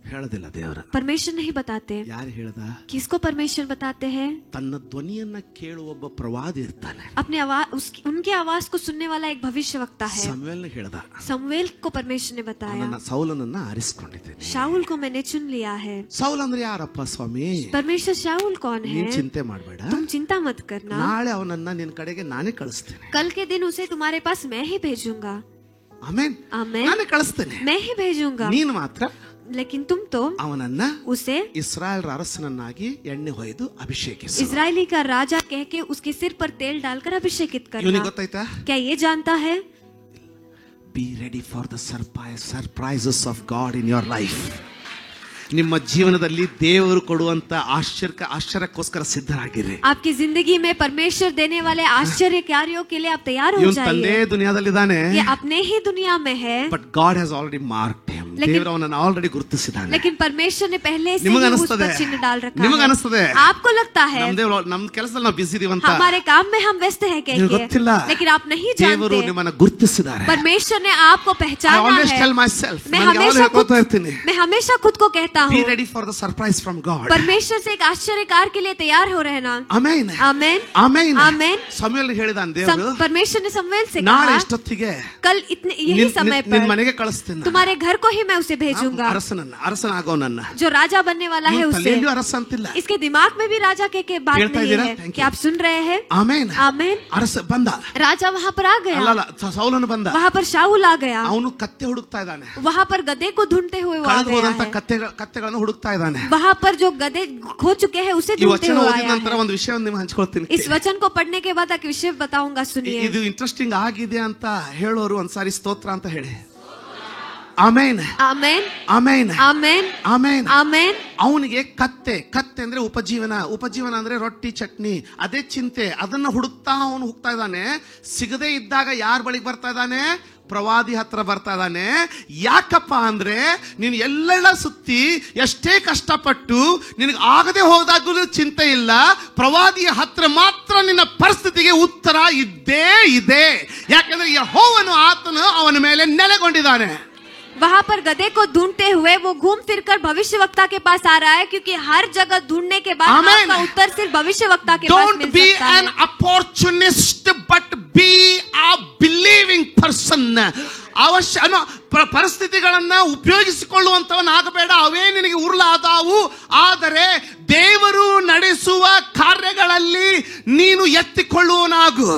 S1: ಹೇಳೋದಿಲ್ಲ ದೇವರ.
S2: परमेश्वर नहीं बताते.
S1: ಯಾರು ಹೇಳ್ದ?
S2: किसको परमेश्वर बताते हैं?
S1: ತನ್ನ ಧ್ವನಿಯನ್ನ ಕೇಳುವ ಒಬ್ಬ ಪ್ರವಾದಿ ಇರ್ತಾನೆ.
S2: अपने आवाज, उनके आवाज को सुनने वाला एक भविष्यवक्ता है.
S1: ಸಮುವೇಲ್ ಹೇಳ್ದ,
S2: समूएल को परमेश्वर ने बताया,
S1: ಸೌಲನನ್ನ ಆರಿಸ್ಕೊಂಡಿದ್ದೇನೆ.
S2: शाऊल को मैंने चुन लिया है.
S1: ಸೌಲ್ ಅಂದ್ರೆ ಯಾರಪ್ಪ ಸ್ವಾಮಿ?
S2: परमेश्वर शाऊल कौन है?
S1: ನೀನ್ ಚಿಂತೆ ಮಾಡಬೇಡ,
S2: तुम चिंता मत करना.
S1: ನಾಳೆ ಅವನನ್ನ ನಿನ್ನ ಕಡೆಗೆ ನಾನೇ ಕಳಿಸ್ತೇನೆ.
S2: कल के दिन उसे तुम्हारे पास मैं ही भेजूंगा.
S1: ಆಮೆನ್.
S2: आमेन.
S1: ನಾನೇ ಕಳಿಸ್ತೇನೆ,
S2: मैं ही भेजूंगा.
S1: ನೀನು ಮಾತ್ರ
S2: लेकिन तुम तो
S1: ಅವನನ್ನ
S2: उसे
S1: ಇಸ್ರಾಯೇಲ್ ಅರಸನನ್ನಾಗಿ ಎಣ್ಣೆ ಹೊಯ್ದು ಅಭಿಷೇಕಿಸು.
S2: इजरायली का राजा कह के उसके सिर पर तेल डालकर अभिषेकित करना.
S1: ಇವನಿಗೆ ಗೊತ್ತಾಯ್ತಾ?
S2: क्या ये जानता है?
S1: Be ready for the surprises of God in your life. ನಿಮ್ಮ ಜೀವನದಲ್ಲಿ ದೇವರು ಕೊಡುವಂತ ಆಶ್ಚರ್ಯಕ್ಕೋಸ್ಕರ ಸಿದ್ಧರಾಗಿರಿ.
S2: आपकी जिंदगी में परमेश्वर देने वाले आश्चर्य कार्यों के लिए आप तैयार हो
S1: ಇವನು ತಂದೆ
S2: जाइए.
S1: ದುನಿಯಾದಲ್ಲಿದ್ದಾನೆ,
S2: ये अपने ही दुनिया में है,
S1: but god has already marked him. ದೇವರು ಅವನನ್ನು ಆಲ್ರೆಡಿ ಗುರುತಿಸಿದ್ದಾನೆ.
S2: लेकिन परमेश्वर ने पहले से
S1: ನಿಮಗೆ
S2: ही उस
S1: ಅನಿಸ್ತದೆ,
S2: पर चिन्ह डाल रखा
S1: ನಿಮಗೆ
S2: है.
S1: ಅನಿಸ್ತದೆ,
S2: आपको लगता है
S1: ನಮ್ಮ ಕೆಲಸದಲ್ಲಿ ನಾವು ಬಿಸಿ ಇದೀವಂತ.
S2: हमारे काम में हम व्यस्त हैं कह
S1: ನಿಮಗೆ
S2: के,
S1: ಗೊತ್ತಿಲ್ಲ,
S2: लेकिन आप नहीं
S1: ದೇವರು
S2: जानते
S1: ನಿಮ್ಮನ್ನು ಗುರುತಿಸಿದ್ದಾರೆ.
S2: परमेश्वर ने आपको
S1: I
S2: पहचाना
S1: always
S2: है.
S1: tell myself,
S2: मैं
S1: ನನಗೆ ಯಾವಾಗಲೂ
S2: हमेशा
S1: ಹೇಳ್ಕೊಳ್ತಾ ಇರ್ತೀನಿ,
S2: मैं हमेशा खुद को कहता
S1: be
S2: हूँ,
S1: ready for the surprise from God.
S2: परमेश्वर से एक आश्चर्यकार के लिए तैयार हो रहना.
S1: ಆಮೆನ್,
S2: आमेन.
S1: ಆಮೆನ್.
S2: आमेन.
S1: ಸಮುವೇಲ್ ಹೇಳಿದಾನೆ ದೇವರು,
S2: परमेश्वर ने समूएल से
S1: ನಾಳೆ
S2: कहा,
S1: ಎಷ್ಟೊತ್ತಿಗೆ
S2: कल इतने यही समय
S1: ನಿನ್ನ
S2: पर
S1: ಮನೆಗೆ ಕಳಿಸ್ತೀನಿ,
S2: तुम्हारे घर को ही मैं उसे भेजूंगा.
S1: ಅರಸನಾಗೋನನ್ನ.
S2: जो राजा बनने वाला है उसे.
S1: ತಲೆಯಲ್ಲೂ ಅರಸ ಅಂತಿಲ್ಲ,
S2: इसके दिमाग में भी राजा के बात
S1: ಕೇಳ್ತಾ
S2: नहीं
S1: ಇದ್ದೀರಾ?
S2: है.
S1: Thank you.
S2: क्या आप सुन रहे हैं?
S1: ಆಮೆನ್.
S2: आमेन.
S1: ಅರಸ ಬಂದ,
S2: राजा वहाँ पर आ गया,
S1: ಅಲ್ಲ ಸೌಲನು ಬಂದ.
S2: वहाँ पर शाऊल आ गया,
S1: ಅವನು ಕತ್ತೆ ಹುಡುಕ್ತಾ ಇದ್ದಾನೆ,
S2: वहाँ पर गधे को ढूंढते हुए वो आ
S1: ಕಳೆದು
S2: गया
S1: ಹೋದಂತ
S2: है.
S1: ಕತ್ತೆಗಳನ್ನು ಹುಡುಕ್ತಾ ಇದ್ದಾನೆ.
S2: वहाँ पर जो गधे खो चुके हैं उसे
S1: ಈ
S2: ढूंढते
S1: ವಚನ
S2: हुए
S1: ಓದಿದ
S2: आया
S1: ನಂತರ
S2: है.
S1: ಒಂದು ವಿಷಯವನ್ನು ನಿಮ್ಗೆ ಹಂಚ್ಕೊಳ್ತೀನಿ.
S2: इस वचन को पढ़ने के बाद एक विषय बताऊंगा, सुनिए.
S1: ಇದು ಇಂಟ್ರೆಸ್ಟಿಂಗ್ ಆಗಿದೆ ಅಂತ ಹೇಳೋರು ಒಂದ್ಸಾರಿ ಸ್ತೋತ್ರ ಅಂತ ಹೇಳಿ. ಆಮೇನ್,
S2: आमेन.
S1: ಆಮೇನ್,
S2: आमेन.
S1: ಆಮೇನ್.
S2: आमेन.
S1: ಅವನಿಗೆ ಕತ್ತೆ ಅಂದ್ರೆ ಉಪಜೀವನ ಅಂದ್ರೆ ರೊಟ್ಟಿ ಚಟ್ನಿ, ಅದೇ ಚಿಂತೆ. ಅದನ್ನ ಹುಡುಕ್ತಾ ಅವನು ಹೋಗ್ತಾ ಇದ್ದಾನೆ. ಸಿಗದೇ ಇದ್ದಾಗ ಯಾರ ಬಳಿಗೆ ಬರ್ತಾ ಇದ್ದಾನೆ? ಪ್ರವಾದಿ ಹತ್ರ ಬರ್ತಾ ಇದ್ದಾನೆ. ಯಾಕಪ್ಪ ಅಂದ್ರೆ ನೀನು ಎಲ್ಲೆಲ್ಲ ಸುತ್ತಿ ಎಷ್ಟೇ ಕಷ್ಟಪಟ್ಟು ನಿನಗೆ ಆಗದೆ ಹೋದಾಗಲೂ ಚಿಂತೆ ಇಲ್ಲ, ಪ್ರವಾದಿಯ ಹತ್ರ ಮಾತ್ರ ನಿನ್ನ ಪರಿಸ್ಥಿತಿಗೆ ಉತ್ತರ ಇದ್ದೇ ಇದೆ. ಯಾಕಂದ್ರೆ ಯೆಹೋವನು ಆತನು ಅವನ ಮೇಲೆ ನೆಲೆಗೊಂಡಿದ್ದಾನೆ.
S2: वहाँ पर गधे को ढूंढते हुए वो घूम फिर कर भविष्यवक्ता के पास आ रहा है, क्योंकि हर जगह ढूंढने के बाद
S1: Amen.
S2: आपका उत्तर सिर्फ भविष्यवक्ता के पास
S1: Don't
S2: मिल
S1: be
S2: सकता
S1: an
S2: है.
S1: opportunist, but be a believing person. ಪರಿಸ್ಥಿತಿಗಳನ್ನ ಉಪಯೋಗಿಸಿಕೊಳ್ಳುವಂತವನಾಗಬೇಡ, ಅವೇ ನಿನಗೆ ಉರುಳಾದವು. ಆದರೆ ದೇವರು ನಡೆಸುವ ಕಾರ್ಯಗಳಲ್ಲಿ ನೀನು ಎತ್ತಿಕೊಳ್ಳುವನಾಗು.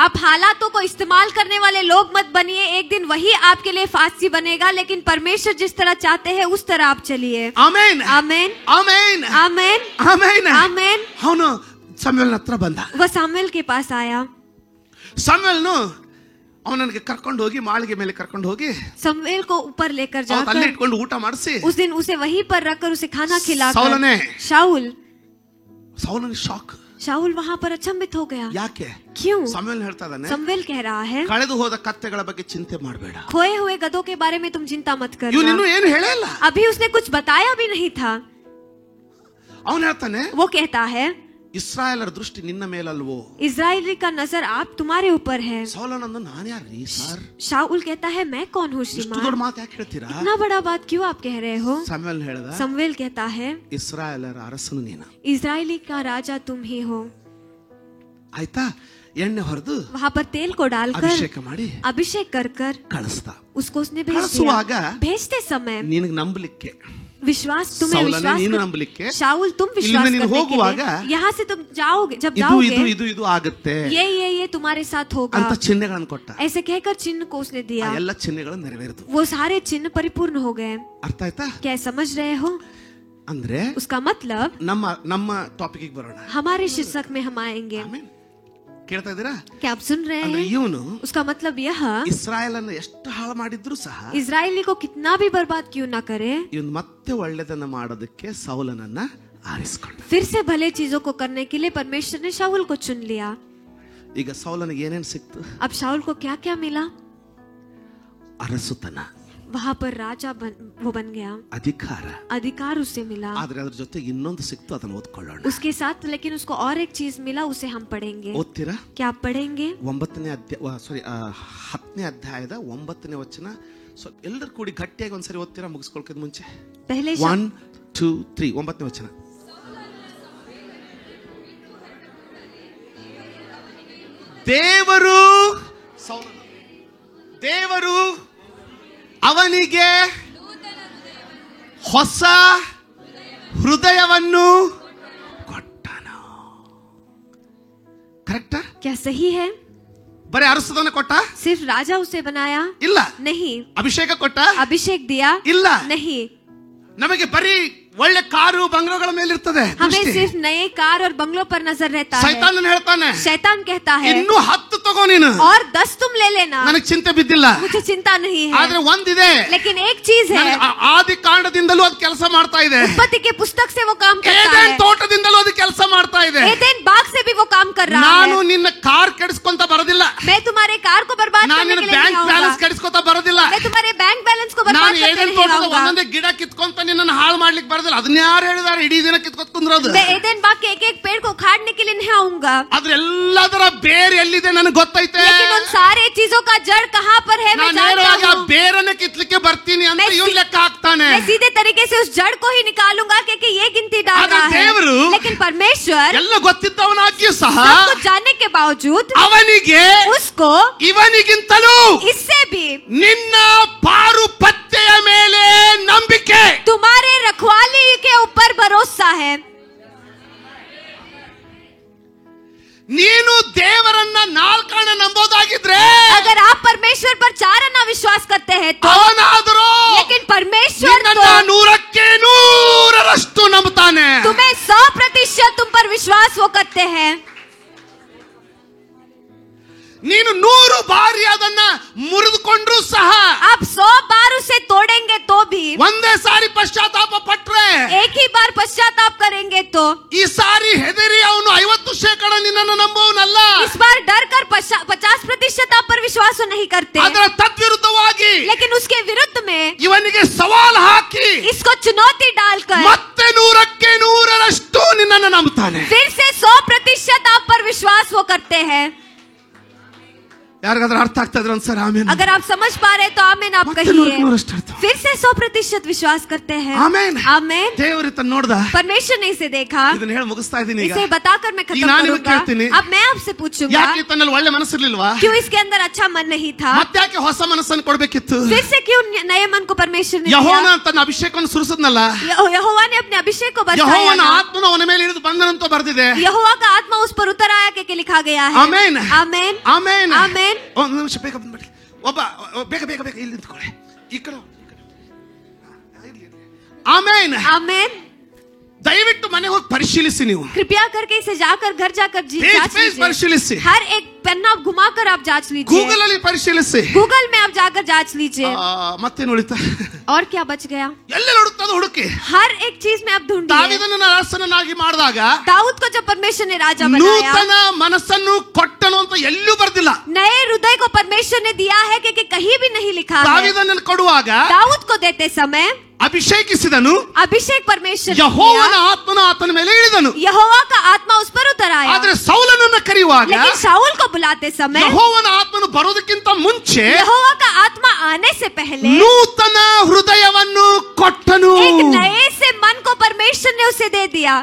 S2: आप हालातों को इस्तेमाल करने वाले लोग मत बनिए, एक दिन वही आपके लिए फांसी बनेगा, लेकिन परमेश्वर जिस तरह चाहते हैं उस तरह आप चलिए.
S1: ಆಮೆನ್,
S2: आमेन.
S1: ಆಮೆನ್,
S2: आमेन.
S1: ಆಮೆನ್.
S2: आमेन.
S1: ಅವನು ಸಮುವೇಲನ ಹತ್ರ ಬಂದ.
S2: वह सामुएल के पास आया.
S1: ಸಮುವೇಲನು ಅವನಿಗೆ ಕರ್ಕೊಂಡು ಹೋಗಿ ಮಾಳಿಗೆ ಮೇಲೆ ಕರ್ಕೊಂಡು ಹೋಗಿ
S2: समूएल को ऊपर लेकर
S1: ಅಲ್ಲಿ
S2: जाकर
S1: ಇಟ್ಕೊಂಡು ಊಟ ಮಾಡಿಸಿ,
S2: उस दिन उसे वहीं पर रखकर उसे खाना खिलाकर,
S1: ಸೌಲನೇ,
S2: शाऊल
S1: ಶಾಕ್.
S2: शाऊल वहाँ पर अचंभित हो गया.
S1: ಯಾಕೆ?
S2: क्यों?
S1: ಸಮುವೇಲ್ ಹೇಳ್ತಾ ಇದ್ದಾನೆ,
S2: समूएल कह रहा है,
S1: ಕಳೆದು ಹೋದ ಕತ್ತೆಗಳ ಬಗ್ಗೆ ಚಿಂತೆ ಮಾಡಬೇಡ.
S2: खोए हुए गधों के बारे में तुम चिंता मत
S1: ಇವನು
S2: करना.
S1: ಇನ್ನೂ ಏನು ಹೇಳಿಲ್ಲ.
S2: अभी उसने कुछ बताया भी नहीं था.
S1: ಅವನು ಹೇಳ್ತಾನೆ,
S2: वो कहता है,
S1: ಇಸ್ರಾಯೇಲರ ದೃಷ್ಟಿ ನಿನ್ನ ಮೇಲಲ್ವೋ?
S2: इजराइली का नजर आप तुम्हारे ऊपर है.
S1: ಸೌಲನನ್ನು ನಾನು ಯಾರ್ರೀ ಸರ್?
S2: शाऊल कहता है, मैं कौन हूँ
S1: ಇಷ್ಟು
S2: श्रीमान?
S1: ದೊಡ್ಡ ಮಾತು ಯಾಕೆ ಹೇಳ್ತೀರಾ?
S2: इतना बड़ा बात क्यों आप कह रहे हो?
S1: ಸಮುವೇಲ್ ಹೇಳ್ದ,
S2: समूएल कहता है,
S1: ಇಸ್ರಾಯೇಲರ ಅರಸನು ನೀನು.
S2: इजराइली का राजा तुम ही हो.
S1: ಆಯ್ತಾ? ಎಣ್ಣೆ ಹೊರದು
S2: वहाँ पर तेल को डालकर
S1: ಅಭಿಷೇಕ ಮಾಡಿ
S2: अभिषेक कर कर
S1: ಕಳಿಸ್ತಾ.
S2: उसको उसने भेज
S1: ಕಳಿಸುವಾಗ
S2: दिया. भेजते समय
S1: ನಿನಗೆ ನಂಬಲಿಕ್ಕೆ,
S2: विश्वास, तुम्हें
S1: ಸೌಲನೇ
S2: विश्वास
S1: ನೀನು ನಂಬಲಿಕ್ಕೆ,
S2: शाऊल तुम
S1: ಇಲ್ಲಿಂದ
S2: विश्वास
S1: ನೀನು
S2: करने के
S1: ಹೋಗುವಾಗ
S2: लिए, यहाँ से तुम जाओगे, जब
S1: ಇದು
S2: जाओगे
S1: ಇದು ಇದು ಇದು ಆಗುತ್ತೆ
S2: ये तुम्हारे साथ होगा,
S1: ಅಂತ ಚಿಹ್ನೆಗಳನ್ನು ಕೊಟ್ಟ.
S2: ऐसे कहकर चिन्ह को उसने
S1: ಆ
S2: दिया.
S1: ಎಲ್ಲ ಚಿಹ್ನೆಗಳು ನೆರವೇರಿತು.
S2: वो सारे चिन्ह परिपूर्ण हो गए.
S1: ಅರ್ಥ ಆಯ್ತಾ?
S2: क्या समझ रहे हो?
S1: ಅಂದ್ರೆ
S2: उसका मतलब,
S1: ನಮ್ಮ ಟಾಪಿಕ್ ಬರೋಣ.
S2: हमारे शीर्षक में हम आएंगे.
S1: ಆಮೆನ್. ಕೇಳ್ತಾ ಇದ್ದೀರಾ?
S2: क्या आप सुन रहे
S1: ಅಂದ್ರೆ
S2: हैं?
S1: ಇವನು
S2: उसका मतलब यह,
S1: ಇಸ್ರಾಯೇಲ್ ಅನ್ನು ಎಷ್ಟು ಹಾಳು ಮಾಡಿದ್ರು ಸಹ
S2: इजरायली को कितना भी बर्बाद क्यों ना करे,
S1: ಇವನು ಮತ್ತೆ ಒಳ್ಳೆದನ್ನ ಮಾಡೋದಕ್ಕೆ ಸೌಲನನ್ನ ಆರಿಸಿಕೊಂಡ.
S2: फिर से भले चीजों को करने के लिए परमेश्वर ने शाऊल को चुन लिया.
S1: ಈಗ ಸೌಲನಿಗೆ ಏನೇನು ಸಿಕ್ತು?
S2: अब शाऊल को क्या क्या मिला?
S1: ಅರಸುತನ,
S2: वहाँ पर राजा वो बन गया, अधिकार उसे मिला।
S1: ಆದ್ರೆ ಅದ್ರ ಜೊತೆಗೆ ಇನ್ನೊಂದು ಸಿಕ್ತು, ಅದನ್ನ ಓದ್ಕೊಳ್ಳೋಣ।
S2: उसके साथ लेकिन उसको और एक चीज मिला, उसे हम पढ़ेंगे।
S1: ಓದ್ತೀರಾ?
S2: क्या आप पढ़ेंगे?
S1: 10ನೇ ಅಧ್ಯಾಯದ 9ನೇ ವಚನ ಎಲ್ಲರೂ ಕೂಡಿ ಗಟ್ಟಿಯಾಗಿ ಒಂದ್ಸರಿ ಓದ್ತೀರಾ ಮುಗಿಸ್ಕೊಳ್ಳೋಕೆ ಮುಂಚೆ?
S2: पहले
S1: 1 2 3 9ನೇ ವಚನ। ದೇವರು ಅವನಿಗೆ ಹೊಸ ಹೃದಯವನ್ನು ಕೊಟ್ಟನು। ಕರೆಕ್ಟಾ?
S2: क्या सही है?
S1: ಬರೀ ಅರಸದನ್ನ ಕೊಟ್ಟ?
S2: सिर्फ राजा उसे बनाया?
S1: ಇಲ್ಲ।
S2: नहीं।
S1: ಅಭಿಷೇಕ ಕೊಟ್ಟ?
S2: अभिषेक दिया?
S1: ಇಲ್ಲ।
S2: नहीं।
S1: ನಮಗೆ ಬರೀ ಒಳ್ಳೆ ಕಾರು ಬಂಗ್ಲೋಗಳ ಮೇಲೆ ಇರ್ತದೆ,
S2: हमें सिर्फ नए कार और बंगलों पर नजर रहता है।
S1: ಸೈತಾನನ ಹೇಳ್ತಾನೆ,
S2: शैतान कहता है
S1: ಇನ್ನೂ 10 ತಗೋ ನೀನು,
S2: और 10 तुम ले लेना,
S1: ನನಗೆ ಚಿಂತೆ ಬಿದ್ದಿಲ್ಲ।
S2: मुझे चिंता नहीं है।
S1: ಆದ್ರೆ ಒಂದಿದೆ,
S2: लेकिन एक चीज है,
S1: ಆದಿ ಕಾಂಡದಿಂದಲೂ ಅದು ಕೆಲಸ ಮಾಡ್ತಾ ಇದೆ,
S2: उत्पत्ति के पुस्तक से वो काम करता
S1: ಏದೆನ್
S2: है,
S1: ತೋಟದಿಂದಲೂ ಅದು ಕೆಲಸ ಮಾಡ್ತಾ ಇದೆ।
S2: एदेन बाग से भी वो काम कर रहा
S1: ನಾನು
S2: है।
S1: ನಿನ್ನ ಕಾರ್ ಕೆಡಿಸ್ಕೊಂತ ಬರೋದಿಲ್ಲ,
S2: मैं तुम्हारे कार को बर्बाद
S1: ನಾನು
S2: करने
S1: ನಿನ್ನ
S2: के लिए
S1: ಬ್ಯಾಂಕ್
S2: नहीं
S1: ಬ್ಯಾಲೆನ್ಸ್
S2: आऊंगा,
S1: ಕೆಡಿಸ್ಕೊಂತ ಬರೋದಿಲ್ಲ,
S2: मैं तुम्हारे बैंक बैलेंस को बर्बाद
S1: ನಾನು
S2: करने
S1: ಏದೆನ್
S2: नहीं
S1: ತೋಟದ
S2: आऊंगा,
S1: ಒಂದೊಂದೇ ಗಿಡ ಕಿತ್ಕೊಂತ ನಿನ್ನನ್ನು ಹಾಳು ಮಾಡ್ಲಿಕ್ಕೆ ಬರೋದಿಲ್ಲ। ಅದನ್ನ ಯಾರು ಹೇಳಿದಾರೆ? ಇಡೀ ದಿನ ಕಿತ್ಕೊತ್ ಕುಂದ್ರೋದು।
S2: मैं एदेन बाग के एक एक पेड़ को उखाड़ने के लिए नहीं आऊंगा,
S1: ಆದ್ರೆ ಎಲ್ಲದರ ಬೇರೆ ಎಲ್ಲಿದೆ ನನಗೆ ಗೊತ್ತೈತೆ।
S2: लेकिन उन सारे चीजों का जड़ कहाँ पर है मैं
S1: ನಾನು
S2: जानता
S1: ನೇರವಾಗಿ ಆ
S2: हूँ।
S1: ಬೇರನ್ನ ಕಿತ್ಲಿಕ್ಕೆ ಬರ್ತೀನಿ ಅಂತ ಇವನು ಲೆಕ್ಕ ಹಾಕ್ತಾನೆ।
S2: मैं सीधे तरीके से उस जड़ को ही निकालूंगा क्योंकि ये गिनती डाल
S1: आगे
S2: रहा है।
S1: देवरू
S2: लेकिन परमेश्वर
S1: ಎಲ್ಲ ಗೊತ್ತಿದ್ದವನಾಗಿಯೂ ಸಹ
S2: सब कुछ जानने के बावजूद
S1: ಅವನಿಗೆ
S2: उसको
S1: ಇವನಿಗಿಂತಲೂ
S2: इससे भी
S1: ನಿನ್ನ ಪಾರು ಪತ್ತೆಯ ಮೇಲೆ ನಂಬಿಕೆ,
S2: तुम्हारे रखवाली के ऊपर भरोसा है।
S1: ನೀನು ದೇವರನ್ನ ನಾಲ್ಕಣ ನಂಬೋದಾಗಿದ್ರೆ,
S2: अगर आप परमेश्वर पर 4 आना विश्वास करते हैं तो,
S1: ಅವನಾದರೂ
S2: लेकिन परमेश्वर
S1: ನಿನ್ನನ್ನ
S2: तो
S1: 100% ನಂಬುತ್ತಾನೆ।
S2: तुम्हें 100% तुम पर विश्वास वो करते हैं।
S1: ನೀನು 100 ಬಾರಿ ಅದನ್ನ ಮುರಿದುಕೊಂಡ್ರು ಸಹ,
S2: आप 100 बार उसे तोड़ेंगे तो भी,
S1: ಒಂದೇ ಸಾರಿ ಪಶ್ಚಾತ್ತಾಪ ಪಟ್ರೆ,
S2: एक ही बार पश्चाताप करेंगे तो,
S1: ಈ ಸಾರಿ ಹೆದರಿ ಅವನು 50% ನಿನ್ನನ್ನು ನಂಬುವನಲ್ಲ।
S2: इस बार डर कर 50% आप पर विश्वास नहीं करते,
S1: ಅದರ ತದ್ವಿರುದ್ಧವಾಗಿ
S2: लेकिन उसके विरुद्ध में
S1: ಇವನಿಗೆ ಸವಾಲು ಹಾಕಿ
S2: इसको चुनौती डालकर
S1: ಮತ್ತೆ 100% ನಿನ್ನನ್ನು ನಂಬುತ್ತಾನೆ।
S2: फिर से 100% आप पर विश्वास वो करते हैं।
S1: ಯಾರಿಗಾದ್ರೂ ಅರ್ಥ ಆಗ್ತಾ ಇದ್ರೆ ಒಂದ್ಸರಿ ಆಮೇನ್।
S2: अगर आप समझ पा रहे तो आमीन आप
S1: ಮತ್ತೆ
S2: कहिए।
S1: 100% ಅರ್ಥ।
S2: फिर से 100% विश्वास करते हैं।
S1: ಆಮೇನ್।
S2: आमीन।
S1: ದೇವರು ಇದನ್ನ ನೋಡ್ದ,
S2: परमेश्वर ने इसे देखा,
S1: ಇದನ್ನ ಹೇಳಿ ಮುಗಿಸ್ತಾ ಇದ್ದೀನಿ ಈಗ।
S2: इसे बताकर मैं खत्म
S1: ಈಗ ನಾನು ನಿಮಗೆ
S2: करूंगा।
S1: ಕೇಳ್ತೀನಿ,
S2: अब मैं आपसे पूछूंगा,
S1: ಯಾಕೆ ತನ್ನಲ್ಲಿ ಒಳ್ಳೆ ಮನಸ್ಸಿರ್ಲಿಲ್ವಾ?
S2: क्यों इसके अंदर अच्छा मन नहीं था?
S1: ಮತ್ತೆ ಯಾಕೆ ಹೊಸ ಮನಸ್ಸನ್ನು ಕೊಡ್ಬೇಕಿತ್ತು?
S2: फिर से क्यों नए मन को परमेश्वर ने
S1: ಯೆಹೋವನ
S2: दिया?
S1: ತನ್ನ ಅಭಿಷೇಕವನ್ನು ಸುರಿಸಿದ್ನಲ್ಲ,
S2: यहोवा ने अपने अभिषेक को बरसाया
S1: ಯೆಹೋವನ
S2: ना।
S1: ಆತ್ಮನು ಅವನ ಮೇಲೆ ಇಳಿದು ಬಂದನಂತ ಬರೆದಿದೆ।
S2: यहोवा का आत्मा उस पर उतर आया के लिखा गया है।
S1: ಆಮೇನ್।
S2: आमीन।
S1: ಆಮೇನ್।
S2: आमीन।
S1: ಒಂದು ನಿಮಿಷ ಬೇಗ ಬಂದ್ಬಿಡಿ, ಒಬ್ಬ ಬೇಗ ಬೇಗ ಬೇಗ ಇಲ್ಲಿ ನಿಂತ್ಕೊಳ್ಳಿ, ಈ ಕಡೆ ಆಮೇನ್।
S2: आमीन।
S1: ದಯವಿಟ್ಟು ಮನೆಗೆ ಹೋಗಿ ಪರಿಶೀಲಿಸಿ, ನೀವು
S2: कृपया करके इसे जाकर घर जाकर
S1: पेज
S2: जांच
S1: परिशीलिಸಿ,
S2: लीजिए। हर एक पन्ना घुमाकर आप जांच लीजिए।
S1: ಗೂಗಲ್ ಅಲ್ಲಿ ಪರಿಶೀಲಿಸಿ।
S2: गूगल में आप जाकर जांच लीजिए।
S1: ಮತ್ತೇನು ಉಳಿತಾ?
S2: और क्या बच गया?
S1: ಎಲ್ಲೆಲ್ಲ ಹುಡುಕ್ತದ ಹುಡುಕಿ।
S2: हर एक चीज में आप ढूंढिए।
S1: ದಾವೀದನನ್ನು ಅರಸನನ್ನಾಗಿ ಮಾಡಿದಾಗ
S2: दाऊद को जब परमेश्वर ने राजा बनाया,
S1: ನೂತನ ಮನಸ್ಸನ್ನು ಕೊಟ್ಟನು ಅಂತ ಎಲ್ಲೂ ಬರ್ದಿಲ್ಲ।
S2: नए हृदय को परमेश्वर ने दिया है कि कहीं भी नहीं लिखा है।
S1: ದಾವೀದನನ್ನು ಕೊಡುವಾಗ
S2: दाऊद को देते समय
S1: ಅಭಿಷೇಕಿಸಿದನು,
S2: अभिषेक परमेश्वर ने
S1: ಯೆಹೋವನ
S2: किया।
S1: ಆತ್ಮನು ಆತನ ಮೇಲೆ ಇಳಿದನು।
S2: यहोवा का आत्मा उस पर उतर आया।
S1: ಆದ್ರೆ ಸೌಲನನ್ನು ಕರೆಯುವಾಗ
S2: लेकिन शाऊल को बुलाते समय
S1: ಯೆಹೋವನ ಆತ್ಮನು ಬರೋದಕ್ಕಿಂತ ಮುಂಚೆ
S2: यहोवा का आत्मा आने से पहले
S1: ನೂತನ ಹೃದಯವನ್ನು ಕೊಟ್ಟನು।
S2: एक नए से मन को परमेश्वर ने उसे दे दिया।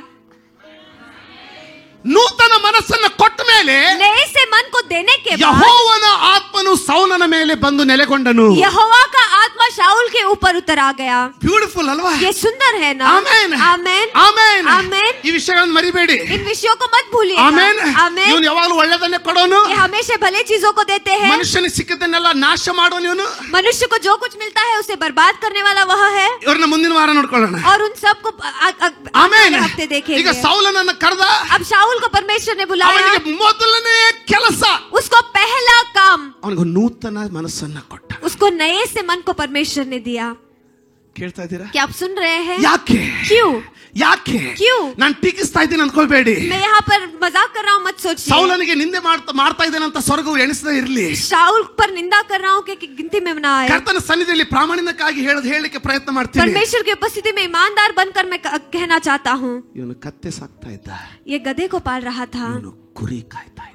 S1: ನೂತನ ಮನಸ್ಸನ್ನು ಕೊಟ್ಟ ಮೇಲೆ
S2: नए से मन को देने के बाद
S1: ಯೆಹೋವನ ಆತ್ಮನು ಸೌಲನ ಮೇಲೆ ಬಂದು ನೆಲೆಗೊಂಡನು।
S2: यहोवा का आत्मा शाऊल के ऊपर उतर आ गया।
S1: ಬ್ಯೂಟಿಫುಲ್ ಅಲ್ವಾ?
S2: ये सुंदर है ना?
S1: ಆಮೆನ್।
S2: आमेन।
S1: ಆಮೆನ್।
S2: आमेन।
S1: ಈ ವಿಷಯಗಳನ್ನು ಮರಿಬೇಡಿ।
S2: इन विषयों को मत भूलिएगा।
S1: ಆಮೆನ್।
S2: आमेन।
S1: ಇವನು ಯಾವಾಗಲೂ ಒಳ್ಳೆದನ್ನೇ ಕೊಡೋನು,
S2: ये हमेशा भले चीजों को देते हैं।
S1: ಮನುಷ್ಯನಿಗೆ ಸಿಕ್ಕಿದ್ದನ್ನೆಲ್ಲ ನಾಶ ಮಾಡೋನು ಇವನು।
S2: मनुष्य को जो कुछ मिलता है उसे बर्बाद करने वाला वह है।
S1: ಇವ್ರನ್ನ ಮುಂದಿನ ವಾರ ನೋಡ್ಕೊಳ್ಳೋಣ।
S2: और उन सबको
S1: ಆಮೆನ್।
S2: अगले हफ्ते
S1: ಈಗ
S2: देखेंगे।
S1: ಸೌಲನನ್ನು ಕರೆದ,
S2: अब शाऊल को परमेश्वर ने बुलाया।
S1: ಅವನಿಗೆ ಮೊದಲನೇ ಕೆಲಸ,
S2: उसको पहला काम,
S1: ಅವನಿಗೆ ನೂತನ ಮನಸ್ಸನ್ನ ಕೊಟ್ಟ।
S2: उसको नए से मन को परमेश्वर ने दिया।
S1: ಕೇಳ್ತಾ ಇದ್ದೀರಾ?
S2: क्या आप सुन रहे हैं?
S1: ಯಾಕೆ
S2: क्यों?
S1: ಯಾಕೆ
S2: क्यों?
S1: ನಾನು ಟೀಕಿಸ್ತಾ ಇದ್ದೀನಿ ಅನ್ಕೊಳ್ಬೇಡಿ.
S2: मैं यहाँ पर मजाक कर रहा हूँ, मत सोचिए.
S1: ಸೌಲನಿಗೆ ನಿಂದೆ ಮಾಡ್ತಾ ಇದ್ದೇನೆ ಅಂತ ಸ್ವರ್ಗವು ಎಣಿಸದೇ ಇರಲಿ.
S2: शाऊल पर निंदा कर रहा हूँ कि गिनती में ना आए.
S1: ಕರ್ತನ ಸನ್ನಿಧಿಯಲ್ಲಿ ಪ್ರಾಮಾಣಿಕಕ್ಕಾಗಿ ಹೇಳಲಿಕ್ಕೆ ಪ್ರಯತ್ನ ಮಾಡ್ತೀನಿ.
S2: परमेश्वर की उपस्थिति में ईमानदार बनकर मैं कहना चाहता हूँ.
S1: ಇವನು ಕತ್ತೆ ಸಾಕ್ತಾ ಇದ್ದ,
S2: ये गधे को पाल रहा था
S1: ಇವನು ಕುರಿ ಕಾಯ್ತಾ ಇದ್ದ.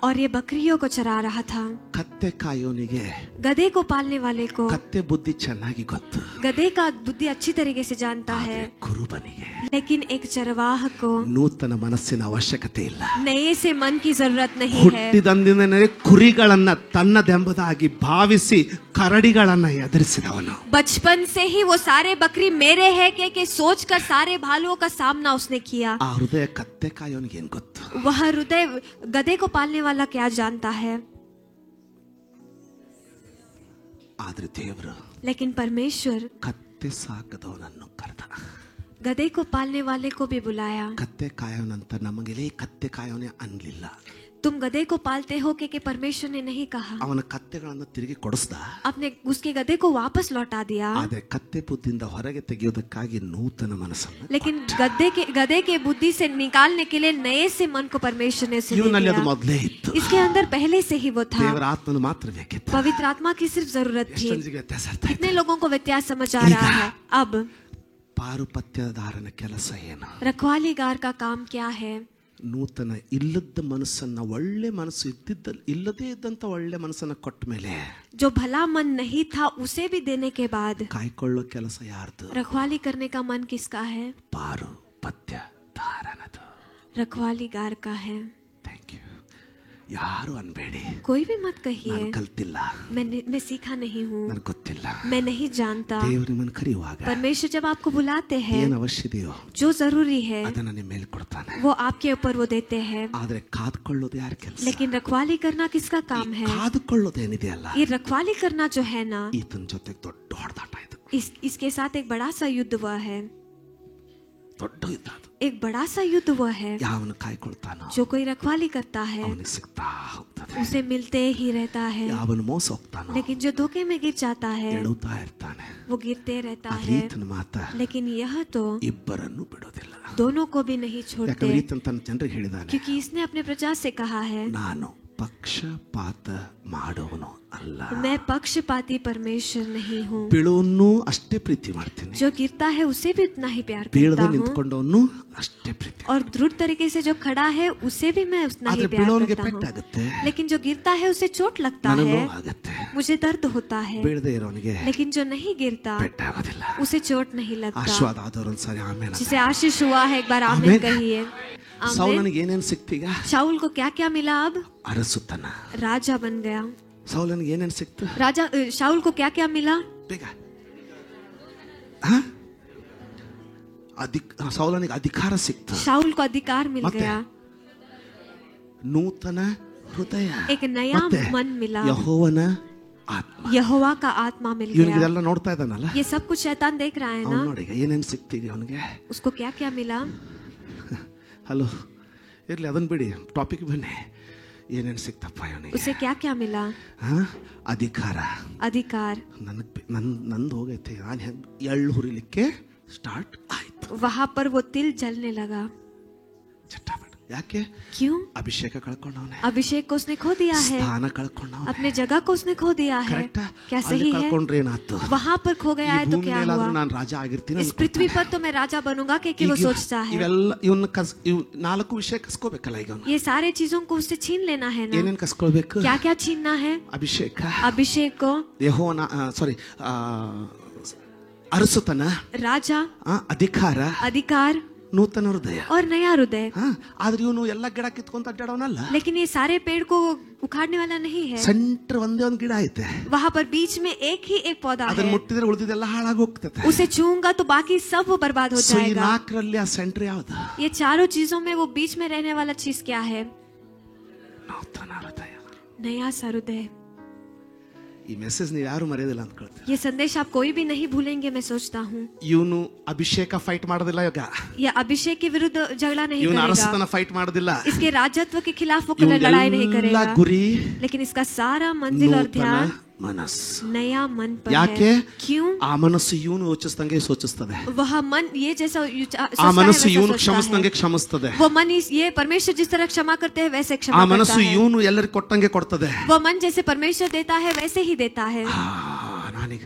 S2: और ये बकरियों को चरा रहा था.
S1: ಕತ್ತೆ ಕಾಯೋನಿಗೆ
S2: गधे को पालने वाले को
S1: ಕತ್ತೆ ಬುದ್ಧಿ ಚೆನ್ನಾಗಿ ಗೊತ್ತು,
S2: गधे का बुद्धि अच्छी तरीके से जानता है.
S1: ಕುರುಬನಿಗೆ
S2: लेकिन एक चरवाह को
S1: ನೂತನ ಮನಸ್ಸಿನ ಅವಶ್ಯಕತೆ ಇಲ್ಲ.
S2: नए से मन की जरूरत नहीं है.
S1: ಹುಟ್ಟಿದಂದಿನೇ ಕುರಿಗಳನ್ನ ತನ್ನದೆಂಬುದಾಗಿ ಭಾವಿಸಿ ಕರಡಿಗಳನ್ನ ಎದುರಿಸಿದವನು.
S2: बचपन से ही वो सारे बकरी मेरे है के सोच कर सारे भालुओं का सामना उसने किया.
S1: ಆ ಹೃದಯ ಕತ್ತೆ ಕಾಯೋನಿಗೆ ಏನ್ ಗೊತ್ತು?
S2: वह हृदय गधे को पालने वाला क्या जानता है?
S1: ಆದ್ರೆ ದೇವರು
S2: लेकिन परमेश्वर
S1: ಕತ್ತೆ ಸಾಕದವನನ್ನು ಕರೆದ.
S2: गधे को पालने वाले को भी बुलाया.
S1: ಕತ್ತೆ ಕಾಯೋನಂತ ನಮಗೆಲೇ ಕತ್ತೆ ಕಾಯೋನೆ ಅನ್ಲಿಲ್ಲ.
S2: तुम गधे को पालते हो कि परमेश्वर ने नहीं कहा.
S1: ಅವನ ಕತ್ತೆಗಳನ್ನು ತಿರುಗಿ ಕೊಡಿಸ್ದ.
S2: अपने उसके गधे को वापस लौटा दिया.
S1: ಆದ್ರೆ ಕತ್ತೆ ಬುದ್ಧಿಯಿಂದ ಹೊರಗೆ ತೆಗೆಯೋದಕ್ಕಾಗಿ ನೂತನ ಮನಸ್ಸನ್ನು
S2: लेकिन गधे के बुद्धि से निकालने के लिए नए से मन को परमेश्वर ने उसे दे
S1: ಇವನಲ್ಲಿ ಅದು
S2: दिया.
S1: ಮೊದಲೇ ಇತ್ತು.
S2: इसके अंदर पहले से ही वो था.
S1: ದೇವರ ಆತ್ಮನು ಮಾತ್ರ ಬೇಕಿತ್ತು.
S2: पवित्र आत्मा की सिर्फ जरूरत थी.
S1: ಎಷ್ಟೊಂದಿಗೆ ವ್ಯತ್ಯಾಸ ಅರ್ಥ ಆಯ್ತು?
S2: कितने लोगों को व्यत्यास समझ आ रहा है? अब
S1: ಪಾರುಪತ್ಯದಾರನ ಕೆಲಸ ಏನು?
S2: रखवालीगार का काम क्या है?
S1: ನೂತನ ಇಲ್ಲದ ಮನಸ್ಸನ್ನ ಒಳ್ಳೆ ಮನಸ್ಸು ಇಲ್ಲದೇ ಇದ್ದಂತ ಒಳ್ಳೆ ಮನಸ್ಸನ್ನ ಕೊಟ್ಟ ಮೇಲೆ
S2: जो भला मन नहीं था उसे भी देने के बाद
S1: ಕಾಯ್ಕೊಳ್ಳೋ ಕೆಲಸ ಯಾರ್ದು?
S2: रखवाली करने का मन किसका है?
S1: ಪಾರುಪತ್ಯದಾರನದು.
S2: रखवालीगार का है.
S1: Thank you. ಯಾರು ಅನ್ಬೇಡಿ,
S2: कोई भी मत कहिए
S1: ನಾನು ಕಲ್ತಿಲ್ಲ,
S2: मैं सीखा नहीं हूँ,
S1: ನನಗೆ ಗೊತ್ತಿಲ್ಲ.
S2: मैं नहीं जानता.
S1: ದೇವರು ನಿಮ್ಮನ್ನು ಕರೆಯುವಾಗ
S2: परमेश्वर जब आपको बुलाते हैं
S1: ಏನು ಅವಶ್ಯ ಇದೆಯೋ
S2: जो जरूरी है
S1: ಅದನ್ನ ನಿಮ್ಮ ಮೇಲೆ ಕೊಡ್ತಾನೆ.
S2: वो आपके ऊपर वो देते हैं.
S1: ಆದ್ರೆ ಕಾದ್ಕೊಳ್ಳೋದು ಯಾರ ಕೆಲಸ?
S2: लेकिन रखवाली करना किसका काम है?
S1: ಕಾದುಕೊಳ್ಳೋದೇನಿದೆಯಲ್ಲ,
S2: ये रखवाली करना जो है ना,
S1: ಈತನ ಜೊತೆಗೆ ದೊಡ್ಡ ಹೊಡೆದಾಟ ಇದು.
S2: इसके साथ एक बड़ा सा युद्ध हुआ है.
S1: ದೊಡ್ಡ ಯುದ್ಧ ಅದು.
S2: एक बड़ा सा युद्ध हुआ है.
S1: ಯಾವನು ಕಾಯ್ಕೊಳ್ತಾನೋ
S2: जो कोई रखवाली करता है
S1: ಅವನಿಗೆ ಸಿಗ್ತಾ ಹೋಗ್ತದೆ.
S2: उसे मिलते ही रहता है.
S1: ಯಾವನು ಮೋಸ ಹೋಗ್ತಾನೋ
S2: लेकिन जो धोखे में गिर जाता है
S1: ಎಳುತ್ತಾ ಇರ್ತಾನೆ.
S2: वो गिरते रहता
S1: ಆದ್ರೆ
S2: है.
S1: ಈತನ ಮಾತ
S2: लेकिन यह तो
S1: ಇಬ್ಬರನ್ನು ಬಿಡೋದಿಲ್ಲ.
S2: दोनों को भी नहीं छोड़ते.
S1: ಯಾಕಂದ್ರೆ ಈತನ ತನ್ನ ಜನರಿಗೆ ಹೇಳಿದಾನೆ,
S2: क्योंकि इसने अपने प्रजा से कहा है,
S1: ನಾನು ಪಕ್ಷಪಾತ ಮಾಡುವನು ಅಲ್ಲ.
S2: मैं पक्षपाती परमेश्वर नहीं हूँ.
S1: ಬೀಳುವನು ಅಷ್ಟೇ ಪ್ರೀತಿ ಮಾಡ್ತೀನಿ,
S2: जो गिरता है उसे भी उतना ही प्यार
S1: ಬೀಳದೆ
S2: करता हूँ.
S1: ನಿಂತ್ಕೊಂಡವನು ಅಷ್ಟೇ ಪ್ರೀತಿ.
S2: और दृढ़ तरीके से जो खड़ा है उसे भी मैं उतना ही
S1: ಆದ್ರೆ
S2: प्यार
S1: ಬೀಳೋನಿಗೆ
S2: करता हूँ.
S1: ಪೆಟ್ಟಾಗುತ್ತೆ,
S2: लेकिन जो गिरता है उसे चोट लगता
S1: ನನಗೆ
S2: है,
S1: ನೋವಾಗುತ್ತೆ.
S2: मुझे दर्द होता है.
S1: ಬೀಳದೆ ಇರೋನಿಗೆ
S2: लेकिन जो नहीं गिरता
S1: ಪೆಟ್ಟಾಗೋದಿಲ್ಲ.
S2: उसे चोट नहीं लगता.
S1: ಆಶೀರ್ವಾದ ಆದವರು ಒಂದ್ಸರಿ ಆಮೇಲೆ
S2: जिसे आशीष हुआ है एक बार
S1: आमीन.
S2: आमीन कहिए. आमीन.
S1: ಸೌಲನಿಗೆ ಏನೇನು ಸಿಕ್ತೀಗ?
S2: शाऊल को क्या क्या मिला? अब
S1: ಅರಸುತನ.
S2: राजा बन गया.
S1: ಸೌಲನಿಗೆ ಏನೇನು ಸಿಕ್ತು?
S2: राजा शाऊल को क्या क्या मिला?
S1: ಬೇಗ. ಸೌಲನಿಗೆ ಅಧಿಕಾರ ಸಿಕ್ತು.
S2: शाऊल को अधिकार मिल
S1: ಮತ್ತೆ?
S2: गया.
S1: ನೂತನ ಹೃದಯ,
S2: एक नया
S1: ಮತ್ತೆ
S2: मन मिला.
S1: ಯೆಹೋವನ ಆತ್ಮ.
S2: यहोवा का आत्मा मिल
S1: ಇವನಿಗೆ
S2: गया.
S1: ಇದೆಲ್ಲ ನೋಡ್ತಾ ಇದ್ದಾನಲ್ಲ,
S2: ये सब कुछ शैतान देख रहा है
S1: ಅವ್ನು
S2: ना.
S1: ನೋಡಿ ಏನೇನು ಸಿಕ್ತೀಗ ಅವನಿಗೆ.
S2: उसको क्या क्या मिला?
S1: ಹಲೋ, ಇರ್ಲಿ ಅದನ್ನ ಬಿಡಿ, ಟಾಪಿಕ್ ಬನ್ನಿ. ಏನೇನು ಸಿಕ್ತಪ್ಪ ಇವನಿಗೆ?
S2: उसे क्या क्या मिला?
S1: ಅಧಿಕಾರ.
S2: अधिकार.
S1: ನಂದು ಹೋಗೈತೆ, ನಾನು ಎಳ್ಳು ಹುರಿಲಿಕ್ಕೆ ಸ್ಟಾರ್ಟ್ ಆಯ್ತು.
S2: वहां पर वो तिल जलने लगा.
S1: ಚಟ್ಟಾಪಟ. ಯಾಕೆ?
S2: क्यों?
S1: ಅಭಿಷೇಕ ಕಳ್ಕೊಂಡವನೆ,
S2: अभिषेक को उसने खो दिया है,
S1: ಸ್ಥಾನ ಕಳ್ಕೊಂಡವನೆ.
S2: अपने जगह को उसने खो दिया है.
S1: ಕರೆಕ್ಟಾ?
S2: क्या
S1: ಅಲ್ಲಿ
S2: सही है?
S1: ಕಳ್ಕೊಂಡ್ರೆ ಏನಾಯ್ತು?
S2: वहां पर खो गया है तो क्या हुआ?
S1: ನಾನು ರಾಜ ಆಗಿರ್ತೀನಿ
S2: इस पृथ्वी पर तो मैं राजा बनूंगा कि वो सोचता है.
S1: ಇವೆಲ್ಲ ಇವನ್ನ ನಾಲ್ಕು ವಿಷಯ ಕಸ್ಕೋಬೇಕಲ್ಲ ಈಗ ಅವನು.
S2: ये सारे चीजों को उससे छीन लेना है ना.
S1: ಏನೇನು ಕಸ್ಕೊಳ್ಬೇಕು?
S2: क्या क्या छीनना है?
S1: ಅಭಿಷೇಕ,
S2: अभिषेक को,
S1: ಯೆಹೋವನ ಅರಸುತನ,
S2: राजा,
S1: ಅಧಿಕಾರ,
S2: अधिकार
S1: ನೂತನ ಹೃದಯ.
S2: और नया हृदय.
S1: ಆದ್ರೆ ಇವನು ಎಲ್ಲ ಗಿಡ ಕಿತ್ಕೊಂತ ಅಡ್ಡಾಡವನಲ್ಲ.
S2: लेकिन ये सारे पेड़ को उखाड़ने वाला नहीं है.
S1: ಸೆಂಟರ್ ಒಂದೇ ಒಂದು ಗಿಡ ಐತೆ,
S2: वहाँ पर बीच में एक ही एक पौधा
S1: ಅದನ್ನ
S2: है.
S1: ಮುಟ್ಟಿದ್ರೆ ಉಳಿದಿದ್ದೆಲ್ಲ ಹಾಳಾಗಿ ಹೋಗ್ತದೆ.
S2: उसे छूऊंगा तो बाकी सब वो बर्बाद हो
S1: ಸೊ ಈ
S2: जाएगा.
S1: ನಾಲ್ಕರಲ್ಲಿ ಆ ಸೆಂಟರ್ ಯಾವ್ದು?
S2: ये चारों चीजों में वो बीच में रहने वाला चीज क्या है?
S1: ನೂತನ ಹೃದಯ.
S2: नया सा हृदय.
S1: ಈ ಮೆಸೇಜ್ ನೀವು ಯಾರು ಮರೆಯೋದಿಲ್ಲ ಅಂದ್ಕೊಳ್ತೀರಿ.
S2: ये संदेश आप कोई भी नहीं भूलेंगे, मैं सोचता हूँ.
S1: ಇವನು ಅಭಿಷೇಕ ಫೈಟ್ ಮಾಡೋದಿಲ್ಲ ಈಗ.
S2: ये अभिषेक के विरुद्ध झगड़ा नहीं
S1: ಇವನು
S2: करेगा.
S1: ಅರಸತನ ಫೈಟ್ ಮಾಡೋದಿಲ್ಲ.
S2: इसके राजत्व के खिलाफ वो लड़ाई नहीं
S1: ಇವನೆಲ್ಲ
S2: करेगा.
S1: ಗುರಿ
S2: लेकिन इसका सारा मंजिल और ध्यान
S1: ಮನಸ್ಸು.
S2: नया मन पर
S1: ಯಾಕೆ?
S2: है। क्यों?
S1: ಆ ಮನಸ್ಸು ಇವನು ಯೋಚಿಸ್ದಂಗೆ ಯೋಚಿಸ್ತದೆ.
S2: वह मन ये जैसा
S1: ಆ ಮನಸ್ಸು ಇವನು ಕ್ಷಮಿಸ್ದಂಗೆ ಕ್ಷಮಿಸ್ತದೆ.
S2: वो मन ये परमेश्वर जिस तरह क्षमा करते हैं वैसे
S1: ಆ
S2: क्षमा करता
S1: ಮನಸ್ಸು
S2: है।
S1: ಇವನು ಎಲ್ಲರಿಗೆ ಕೊಟ್ಟಂಗೆ ಕೊಡ್ತದೆ.
S2: वो मन जैसे परमेश्वर देता है वैसे ही देता है।
S1: ನಾನೀಗ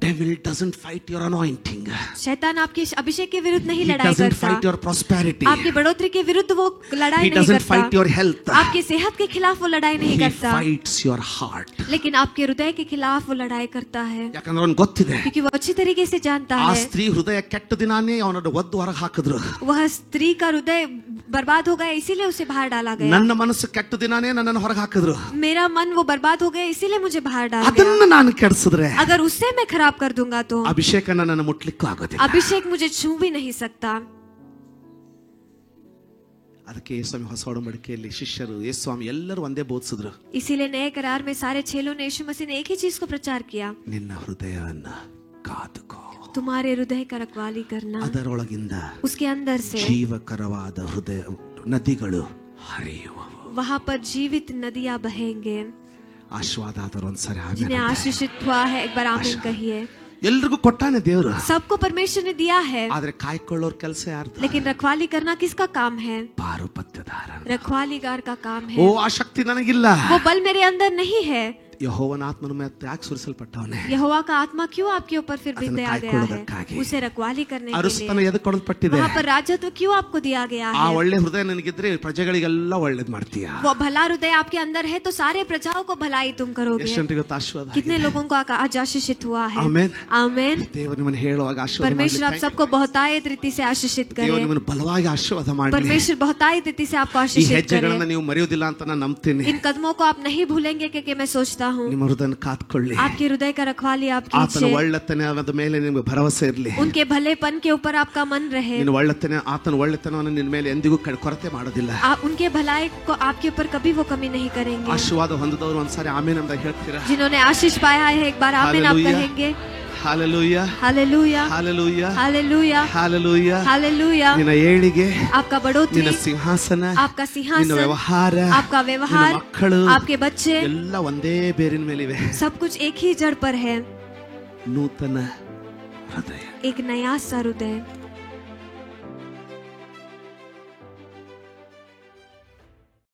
S1: devil doesn't fight your anointing.
S2: शैतान आपके अभिषेक के विरुद्ध नहीं
S1: He
S2: लड़ाई
S1: doesn't
S2: करता।
S1: fight your prosperity.
S2: आपकी बढ़ोतरी के विरुद्ध वो लड़ाई
S1: He
S2: नहीं
S1: doesn't
S2: करता।
S1: fight your health.
S2: आपकी सेहत के खिलाफ वो लड़ाई नहीं
S1: He
S2: करता,
S1: fights your heart.
S2: लेकिन आपके हृदय के खिलाफ वो लड़ाई करता है,
S1: ಯಾಕಂದ್ರೆ ಅವನು ಗೊತ್ತಿದೆ
S2: क्योंकि वो अच्छी तरीके से जानता
S1: ಆ
S2: है
S1: ಸ್ತ್ರೀ ಹೃದಯ ಕೆಟ್ಟ ದಿನಾನೇ ಅವನನ್ನು ಒದ್ದು ಹೊರಗೆ ಹಾಕಿದ್ರು.
S2: वह स्त्री का हृदय बर्बाद हो गया इसीलिए उसे बाहर डाला गया।
S1: ನನ್ನ ಮನಸ್ಸು ಕೆಟ್ಟ ದಿನಾನೇ ನನ್ನನ್ನು ಹೊರಗೆ ಹಾಕಿದ್ರು.
S2: मेरा मन वो बर्बाद हो गया इसीलिए मुझे बाहर डाला गया।
S1: ಅದನ್ನ ನಾನು ಕೆಡಿಸಿದ್ರೆ
S2: अगर उससे मैं खराब कर दूंगा तो
S1: ಅಭಿಷೇಕ ನನ್ನನ್ನು ಮುಟ್ಲಿಕ್ಕೂ ಆಗೋದಿಲ್ಲ.
S2: अभिषेक मुझे छू भी नहीं सकता।
S1: ಅದಕ್ಕೆ ಯೇಸುಸ್ವಾಮಿ ಹೊಸ ಒಡಂಬಡಿಕೆಯಲ್ಲಿ ಶಿಷ್ಯರು ಯೇಸುಸ್ವಾಮಿ ಎಲ್ಲರೂ ಒಂದೇ ಬೋಧಿಸಿದ್ರು.
S2: इसीलिए नए करार में सारे चेलों ने यीशु मसीह ने एक ही चीज को प्रचार किया,
S1: ನಿನ್ನ ಹೃದಯವನ್ನ ಕಾದುಕೋ,
S2: तुम्हारे हृदय का रखवाली करना,
S1: ಅದರೊಳಗಿಂದ
S2: उसके अंदर से
S1: ಜೀವಕರವಾದ ಹೃದಯ ನದಿಗಳು ಹರಿಯುವವು.
S2: वहां पर जीवित नदियां बहेंगे।
S1: ಆಶೀರ್ವಾದ ಆದರೂ ಒಂದ್ಸರಿ
S2: जिन्हें
S1: ಆಮೇಲೆ
S2: आशीषित हुआ है एक बार आमीन कहिए।
S1: ಎಲ್ರಿಗೂ ಕೊಟ್ಟಾನೆ ದೇವರು,
S2: सबको परमेश्वर ने दिया है,
S1: ಆದ್ರೆ ಕಾಯ್ಕೊಳ್ಳೋರ್ ಕೆಲಸ ಯಾರ್ದು?
S2: लेकिन रखवाली करना किसका काम है?
S1: ಪಾರುಪತ್ಯದಾರ.
S2: रखवालीगार का काम
S1: ಓ
S2: है।
S1: ಆ ಶಕ್ತಿ ನನಗಿಲ್ಲ.
S2: वो बल मेरे अंदर नहीं है।
S1: ಯೆಹೋವನ ಆತ್ಮನ ಮೇಲೆ ಯಾಕೆ ಸುರಿಸಲ್ಪಟ್ಟವನೇ?
S2: यहोवा का आत्मा क्यों आपके ऊपर फिर भी
S1: ಅದನ್ನು
S2: दिया गया
S1: ಕಾಯ್ಕೊಳ್ಳೋದಕ್ಕಾಗಿ.
S2: है? उसे रखवाली करने के
S1: ಅರಸತನ
S2: लिए।
S1: ಎದಕ್ಕೆ ಕೊಡಲ್ಪಟ್ಟಿದೆ?
S2: वहाँ पर राजत्व क्यों आपको दिया गया
S1: ಆ
S2: है?
S1: ಒಳ್ಳೆ ಹೃದಯ ನನಗಿದ್ರೆ ಪ್ರಜೆಗಳಿಗೆಲ್ಲ ಒಳ್ಳೇದ್ ಮಾಡ್ತೀಯ.
S2: वो भला हृदय आपके अंदर है तो सारे प्रजाओं को भलाई तुम करोगे।
S1: ಎಷ್ಟು ಜನರಿಗೆ ಗೊತ್ತಾ ಆಶೀರ್ವಾದ?
S2: कितने लोगों को आज आशीषित हुआ है?
S1: ಆಮೆನ್.
S2: आमेन।
S1: ದೇವರು ನಿಮ್ಮನ್ನು ಹೇಳುವಾಗ ಆಶೀರ್ವಾದ
S2: परमेश्वर आप
S1: ಮಾಡಲಿ.
S2: सबको बहुतायत रीति से आशीषित
S1: ದೇವರು
S2: करे।
S1: ನಿಮ್ಮನ್ನು ಬಲವಾಗಿ ಆಶೀರ್ವಾದ ಮಾಡಲಿ.
S2: परमेश्वर बहुतायत रीति से आपको
S1: ಈ
S2: आशीषित
S1: ಹೆಜ್ಜೆಗಳನ್ನ
S2: करे।
S1: ನೀವು ಮರೆಯೋದಿಲ್ಲ ಅಂತ ನಾನು ನಂಬ್ತೀನಿ.
S2: इन कदमों को आप नहीं भूलेंगे क्योंकि मैं सोचता हूँ
S1: ನಿಮ್ಮ ಹೃದಯನ ಕಾತ್ಕೊಳ್ಳಿ.
S2: आपके हृदय का रखवाली आप
S1: ಆತನ
S2: कीजिए।
S1: ಒಳ್ಳೆತನದ ಮೇಲೆ ನಿಮಗೆ ಭರವಸೆ ಇರಲಿ.
S2: उनके भलेपन के ऊपर आपका मन रहे।
S1: ನಿನ್ನ ಒಳ್ಳೆತನ ಆತನ ಒಳ್ಳೆತನವನ್ನು ನಿನ್ನ ಮೇಲೆ ಎಂದಿಗೂ ಕೊರತೆ ಮಾಡೋದಿಲ್ಲ.
S2: आप उनके भलाई को आपके ऊपर कभी वो कमी नहीं करेंगे।
S1: ಆಶೀರ್ವಾದ ಹೊಂದಿದವರು ಒಂದ್ಸಾರಿ ಆಮೇನ್ ಅಂತ ಹೇಳ್ತೀರಾ?
S2: जिन्होंने आशीष पाया है एक बार आमीन आप
S1: हालेलुया।
S2: कहेंगे।
S1: Hallelujah,
S2: hallelujah,
S1: hallelujah,
S2: hallelujah,
S1: hallelujah.
S2: Hallelujah.
S1: ನಿನ್ನ ಏಳಿಗೆ,
S2: आपका बढ़ोतरी,
S1: ನಿನ್ನ ಸಿಂಹಾಸನ,
S2: आपका
S1: ನಿನ್ನ
S2: सिंहासन,
S1: ವ್ಯವಹಾರ,
S2: आपका
S1: ನಿನ್ನ
S2: व्यवहार,
S1: ಮಕ್ಕಳು
S2: आपके बच्चे,
S1: ಎಲ್ಲ ಒಂದೇ ಬೇರಿನ ಮೇಲಿವೆ.
S2: सब कुछ एक ही जड़ पर है।
S1: ನೂತನ ಹೃದಯ.
S2: एक नया सा हृदय।